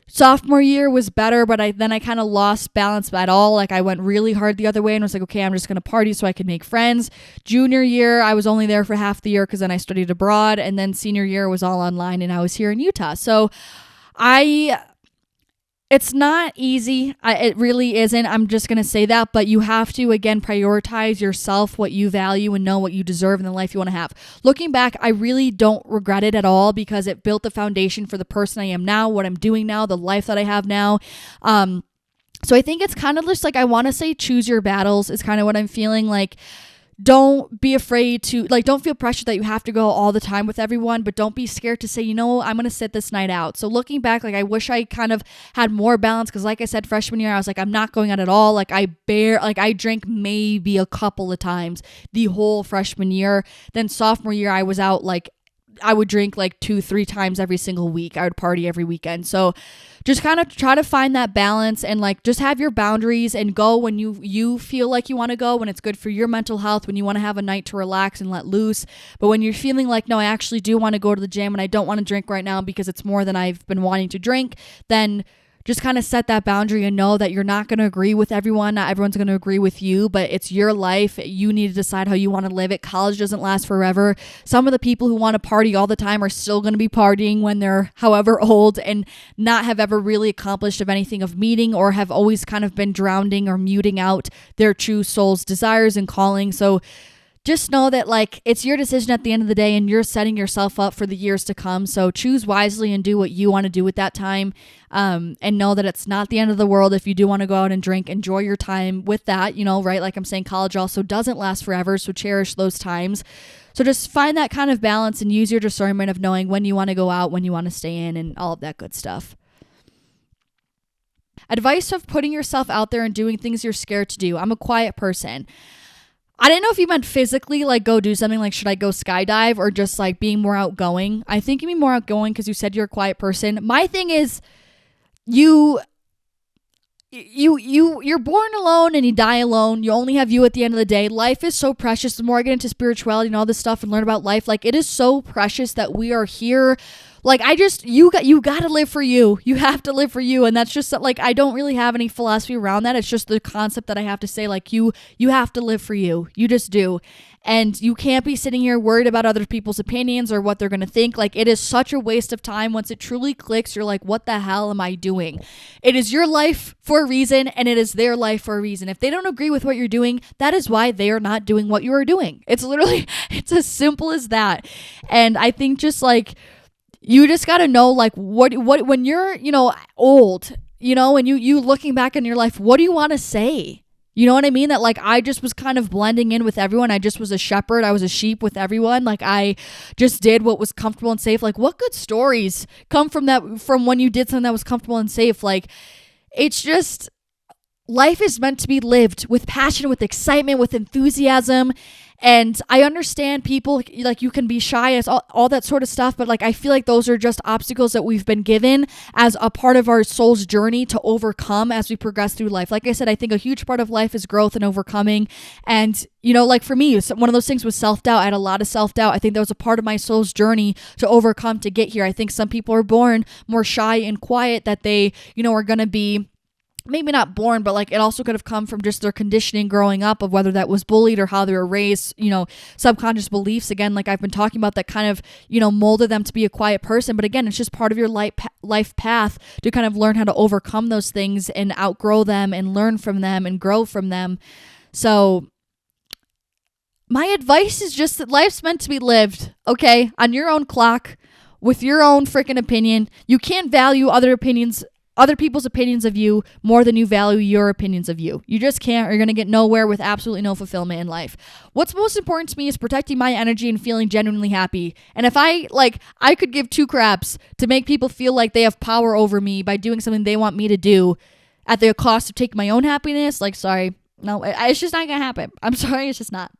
Speaker 1: Sophomore year was better, but then I kind of lost balance at all. Like I went really hard the other way and was like, okay, I'm just going to party so I could make friends. Junior year, I was only there for half the year because then I studied abroad. And then senior year was all online and I was here in Utah. So it's not easy. It really isn't. I'm just going to say that. But you have to, again, prioritize yourself, what you value, and know what you deserve in the life you want to have. Looking back, I really don't regret it at all because it built the foundation for the person I am now, what I'm doing now, the life that I have now. So I think it's kind of just like, I want to say choose your battles is kind of what I'm feeling like. Don't be afraid to, like, don't feel pressured that you have to go all the time with everyone, but don't be scared to say, you know, I'm going to sit this night out. So looking back, like, I wish I kind of had more balance because, like I said, freshman year, I was like, I'm not going out at all. Like, I drank maybe a couple of times the whole freshman year. Then sophomore year, I was out, like, I would drink like 2-3 times every single week. I would party every weekend. So just kind of try to find that balance and like just have your boundaries and go when you feel like you want to go, when it's good for your mental health, when you want to have a night to relax and let loose. But when you're feeling like, no, I actually do want to go to the gym and I don't want to drink right now because it's more than I've been wanting to drink, then just kind of set that boundary and know that you're not going to agree with everyone. Not everyone's going to agree with you, but it's your life. You need to decide how you want to live it. College doesn't last forever. Some of the people who want to party all the time are still going to be partying when they're however old and not have ever really accomplished of anything of meaning or have always kind of been drowning or muting out their true soul's desires and calling. So just know that like it's your decision at the end of the day and you're setting yourself up for the years to come. So choose wisely and do what you want to do with that time. And know that it's not the end of the world if you do want to go out and drink. Enjoy your time with that, you know, right? Like I'm saying, college also doesn't last forever. So cherish those times. So just find that kind of balance and use your discernment of knowing when you want to go out, when you want to stay in, and all of that good stuff. Advice of putting yourself out there and doing things you're scared to do. I'm a quiet person. I didn't know if you meant physically, like go do something like, should I go skydive, or just like being more outgoing. I think you mean more outgoing because you said you're a quiet person. My thing is you're born alone and you die alone. You only have you at the end of the day. Life is so precious. The more I get into spirituality and all this stuff and learn about life, like it is so precious that we are here. Like you got to live for you. You have to live for you. And that's just like, I don't really have any philosophy around that. It's just the concept that I have to say, like you have to live for you. You just do. And you can't be sitting here worried about other people's opinions or what they're going to think. Like, it is such a waste of time. Once it truly clicks, you're like, what the hell am I doing? It is your life for a reason, and it is their life for a reason. If they don't agree with what you're doing, that is why they are not doing what you are doing. It's literally, it's as simple as that. And I think just like, you just got to know, like, what when you're, old, and you looking back in your life, what do you want to say? You know what I mean? That like, I just was kind of blending in with everyone. I just was a shepherd. I was a sheep with everyone. Like, I just did what was comfortable and safe. Like, what good stories come from that, from when you did something that was comfortable and safe? Like, it's just, life is meant to be lived with passion, with excitement, with enthusiasm. And I understand people, like, you can be shy as all that sort of stuff, but like, I feel like those are just obstacles that we've been given as a part of our soul's journey to overcome as we progress through life. Like I said, I think a huge part of life is growth and overcoming. And, like for me, one of those things was self-doubt. I had a lot of self-doubt. I think that was a part of my soul's journey to overcome to get here. I think some people are born more shy and quiet, that they, are going to be, maybe not born, but like, it also could have come from just their conditioning growing up, of whether that was bullied or how they were raised, subconscious beliefs, again, like I've been talking about, that kind of, molded them to be a quiet person. But again, it's just part of your life path to kind of learn how to overcome those things and outgrow them and learn from them and grow from them. So my advice is just that life's meant to be lived, okay, on your own clock, with your own freaking opinion. You can't value other people's opinions of you more than you value your opinions of you. You just can't, or you're going to get nowhere with absolutely no fulfillment in life. What's most important to me is protecting my energy and feeling genuinely happy. And if I could give two craps to make people feel like they have power over me by doing something they want me to do at the cost of taking my own happiness, like, sorry, no, it's just not going to happen. I'm sorry, it's just not.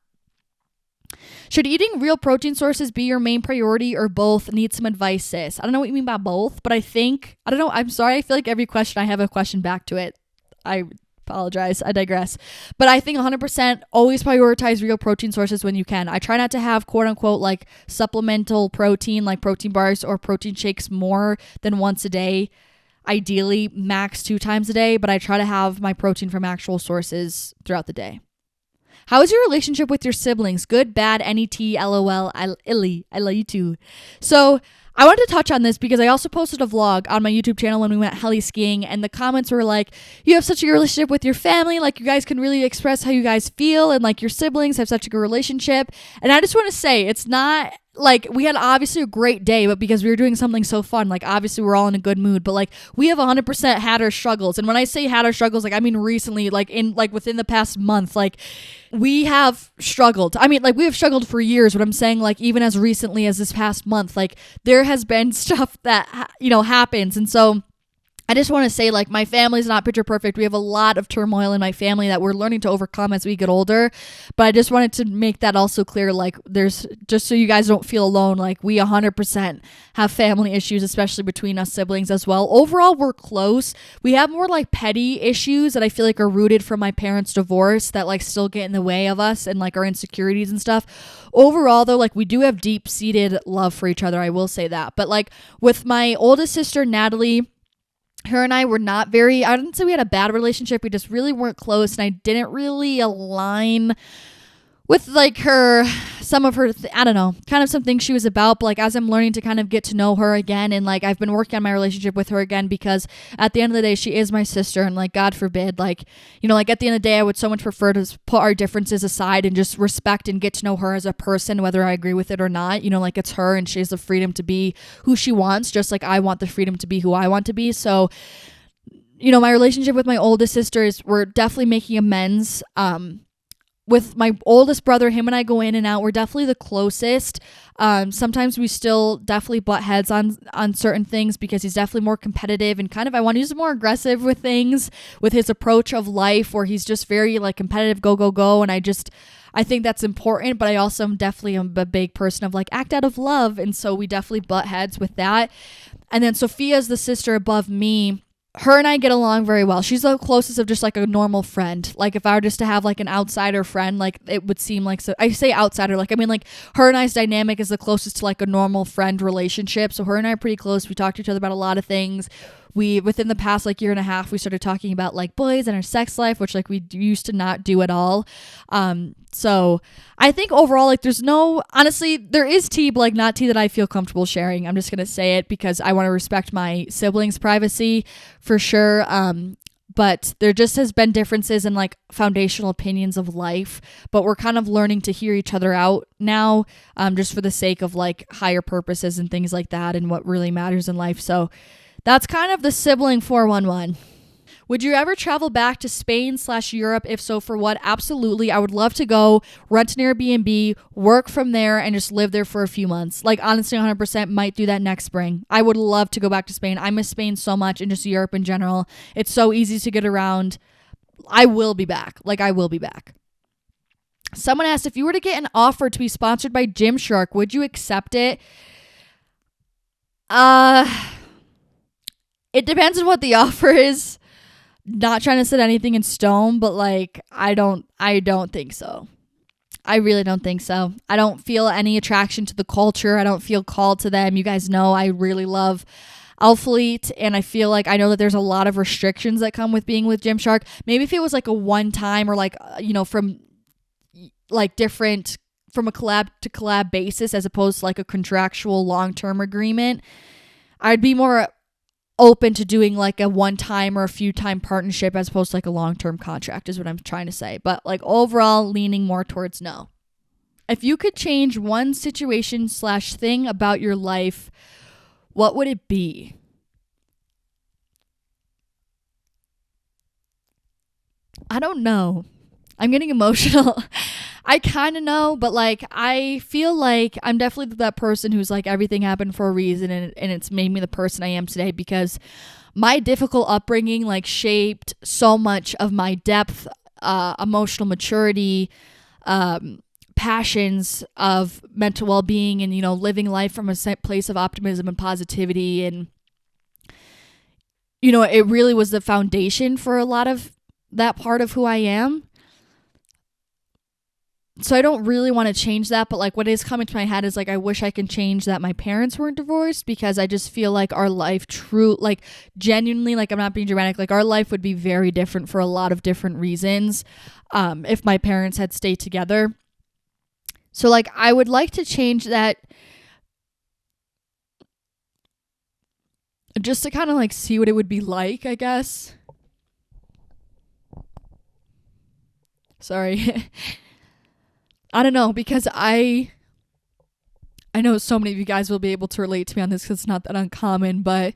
Speaker 1: Should eating real protein sources be your main priority, or both? Need some advice, sis. I don't know what you mean by both, but I don't know. I'm sorry. I feel like every question I have a question back to it. I apologize. I digress. But I think 100% always prioritize real protein sources when you can. I try not to have quote unquote like supplemental protein, like protein bars or protein shakes, more than once a day. Ideally, max 2 times a day, but I try to have my protein from actual sources throughout the day. How is your relationship with your siblings? Good, bad, NET, LOL, illy. I love you too. So I wanted to touch on this because I also posted a vlog on my YouTube channel when we went heli skiing, and the comments were like, you have such a good relationship with your family. Like, you guys can really express how you guys feel, and like your siblings have such a good relationship. And I just want to say, it's not like, we had obviously a great day, but because we were doing something so fun, like obviously we're all in a good mood, but like we have 100% had our struggles. And when I say had our struggles, like I mean recently, like within the past month, like we have struggled. I mean, like we have struggled for years, but I'm saying like even as recently as this past month, like there has been stuff that, happens. And so I just want to say, like, my family's not picture perfect. We have a lot of turmoil in my family that we're learning to overcome as we get older. But I just wanted to make that also clear, like, there's, just so you guys don't feel alone, like, we 100% have family issues, especially between us siblings as well. Overall, we're close. We have more, like, petty issues that I feel like are rooted from my parents' divorce that, like, still get in the way of us and, like, our insecurities and stuff. Overall, though, like, we do have deep-seated love for each other. I will say that. But, like, with my oldest sister, Natalie, her and I were not very, I didn't say we had a bad relationship. We just really weren't close, and I didn't really align with like some of her, I don't know, kind of some things she was about. But like as I'm learning to kind of get to know her again, and like I've been working on my relationship with her again, because at the end of the day, she is my sister, and like God forbid, like, like at the end of the day, I would so much prefer to put our differences aside and just respect and get to know her as a person, whether I agree with it or not. Like it's her, and she has the freedom to be who she wants, just like I want the freedom to be who I want to be. So, my relationship with my oldest sister is, we're definitely making amends. With my oldest brother, him and I go in and out. We're definitely the closest. Sometimes we still definitely butt heads on certain things, because he's definitely more competitive and kind of, I want to use more aggressive with things, with his approach of life, where he's just very like competitive, go, go, go. And I think that's important, but I also am definitely a big person of like act out of love. And so we definitely butt heads with that. And then Sophia's the sister above me. Her and I get along very well. She's the closest of just like a normal friend. Like if I were just to have like an outsider friend, like it would seem like, so I say outsider, like, I mean like her and I's dynamic is the closest to like a normal friend relationship. So her and I are pretty close. We talk to each other about a lot of things. we, within the past like year and a half, we started talking about like boys and our sex life, which like we used to not do at all. So I think overall, like honestly, there is tea, but like not tea that I feel comfortable sharing. I'm just going to say it because I want to respect my siblings' privacy for sure. But there just has been differences in like foundational opinions of life, but we're kind of learning to hear each other out now, just for the sake of like higher purposes and things like that and what really matters in life. So that's kind of the sibling 411. Would you ever travel back to Spain/Europe? If so, for what? Absolutely. I would love to go rent an Airbnb, work from there, and just live there for a few months. Like, honestly, 100% might do that next spring. I would love to go back to Spain. I miss Spain so much, and just Europe in general. It's so easy to get around. I will be back. Like, I will be back. Someone asked, if you were to get an offer to be sponsored by Gymshark, would you accept it? It depends on what the offer is. Not trying to set anything in stone, but like I don't think so. I really don't think so. I don't feel any attraction to the culture. I don't feel called to them. You guys know I really love Livfiit, and I feel like I know that there's a lot of restrictions that come with being with Gymshark. Maybe if it was like a one time or like from like different from a collab to collab basis as opposed to like a contractual long-term agreement, I'd be more open to doing like a one-time or a few-time partnership as opposed to like a long-term contract is what I'm trying to say. But like overall leaning more towards no. If you could change one situation/thing about your life, what would it be? I don't know. I'm getting emotional. I kind of know, but like I feel like I'm definitely that person who's like everything happened for a reason, and it's made me the person I am today because my difficult upbringing like shaped so much of my depth, emotional maturity, passions of mental well-being, and living life from a place of optimism and positivity. And it really was the foundation for a lot of that part of who I am. So I don't really want to change that, but like what is coming to my head is like I wish I could change that my parents weren't divorced, because I just feel like our life genuinely, like I'm not being dramatic, like our life would be very different for a lot of different reasons if my parents had stayed together. So like I would like to change that just to kind of like see what it would be like, I guess. Sorry. I don't know, because I know so many of you guys will be able to relate to me on this because it's not that uncommon, but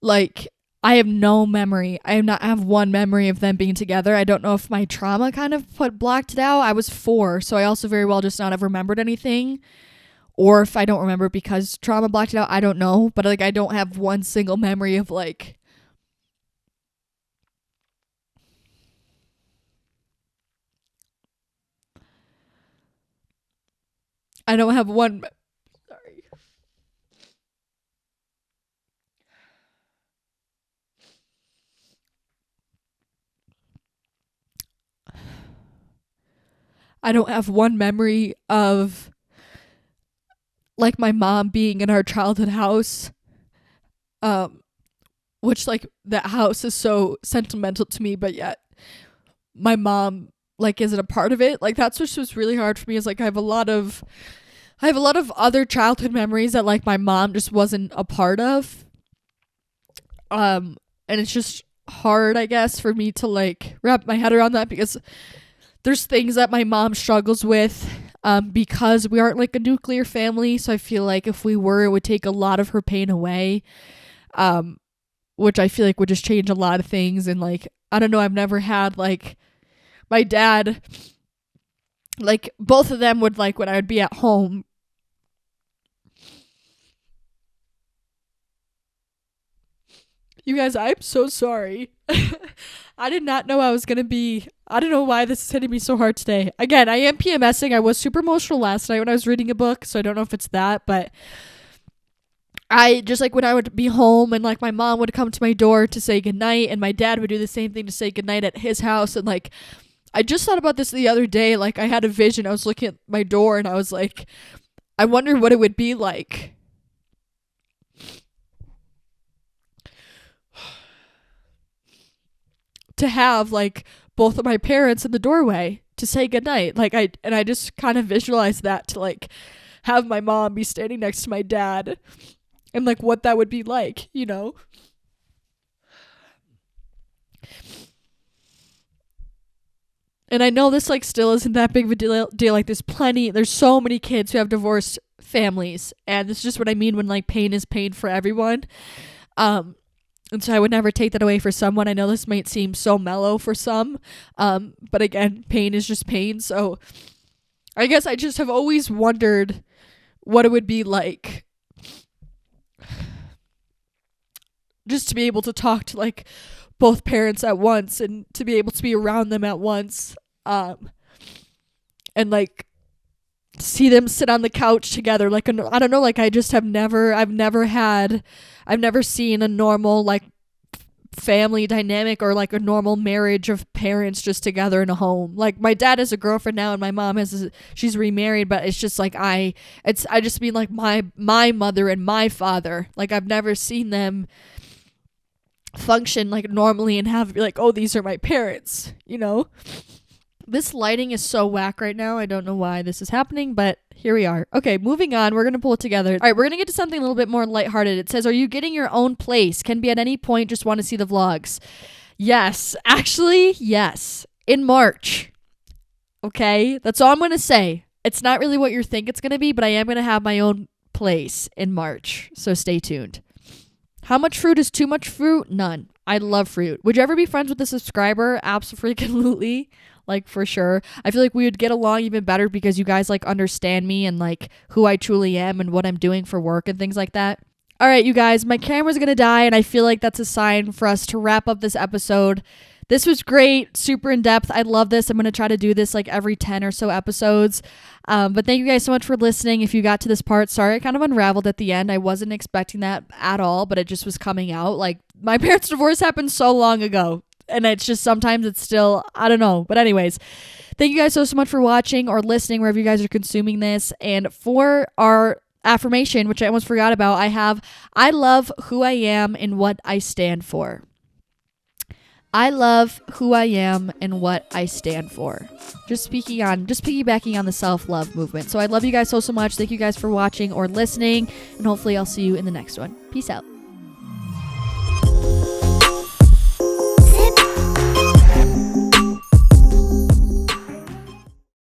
Speaker 1: like I have no memory. I have one memory of them being together. I don't know if my trauma kind of blocked it out. I was 4, so I also very well just not have remembered anything, or if I don't remember because trauma blocked it out, I don't know. But like I don't have one single memory of like I don't have one. Sorry. I don't have one memory of like my mom being in our childhood house, which like that house is so sentimental to me, but yet my mom like isn't a part of it. Like that's what was really hard for me, is like I have a lot of other childhood memories that like my mom just wasn't a part of. And it's just hard, I guess, for me to like wrap my head around that, because there's things that my mom struggles with because we aren't like a nuclear family. So I feel like if we were, it would take a lot of her pain away, which I feel like would just change a lot of things. And like, I don't know, I've never had like my dad, like both of them would like when I would be at home. You guys, I'm so sorry. I did not know I was going to be, I don't know why this is hitting me so hard today. Again, I am PMSing. I was super emotional last night when I was reading a book, so I don't know if it's that, but I just like when I would be home and like my mom would come to my door to say goodnight, and my dad would do the same thing to say goodnight at his house. And like, I just thought about this the other day. Like I had a vision. I was looking at my door and I was like, I wonder what it would be like to have like both of my parents in the doorway to say goodnight. Like I just kind of visualized that, to like have my mom be standing next to my dad and like what that would be like, you know? And I know this like still isn't that big of a deal. Like there's so many kids who have divorced families, and this is just what I mean when like pain is pain for everyone. And so I would never take that away for someone. I know this might seem so mellow for some, but again, pain is just pain. So I guess I just have always wondered what it would be like just to be able to talk to like both parents at once, and to be able to be around them at once, and like see them sit on the couch together. Like, I don't know, like I've never seen a normal like family dynamic, or like a normal marriage of parents just together in a home. Like my dad has a girlfriend now, and my mom she's remarried, but it's just like I just mean like my mother and my father. Like I've never seen them function like normally and have like, oh, these are my parents, you know? This lighting is so whack right now. I don't know why this is happening, but here we are. Okay, moving on. We're going to pull it together. All right, we're going to get to something a little bit more lighthearted. It says, are you getting your own place? Can be at any point. Just want to see the vlogs. Yes. Actually, yes. In March. Okay? That's all I'm going to say. It's not really what you think it's going to be, but I am going to have my own place in March. So stay tuned. How much fruit is too much fruit? None. I love fruit. Would you ever be friends with a subscriber? Absolutely. Like for sure. I feel like we would get along even better because you guys like understand me and like who I truly am and what I'm doing for work and things like that. All right, you guys, my camera's going to die, and I feel like that's a sign for us to wrap up this episode. This was great, super in depth. I love this. I'm going to try to do this like every 10 or so episodes. But thank you guys so much for listening. If you got to this part, sorry, I kind of unraveled at the end. I wasn't expecting that at all, but it just was coming out. Like my parents' divorce happened so long ago, and it's just sometimes it's still, I don't know. But anyways, thank you guys so much for watching or listening wherever you guys are consuming this. And for our affirmation, which I almost forgot about, I love who I am and what I stand for. I love who I am and what I stand for. Just piggybacking on the self-love movement. So I love you guys so much. Thank you guys for watching or listening, and hopefully I'll see you in the next one. Peace out.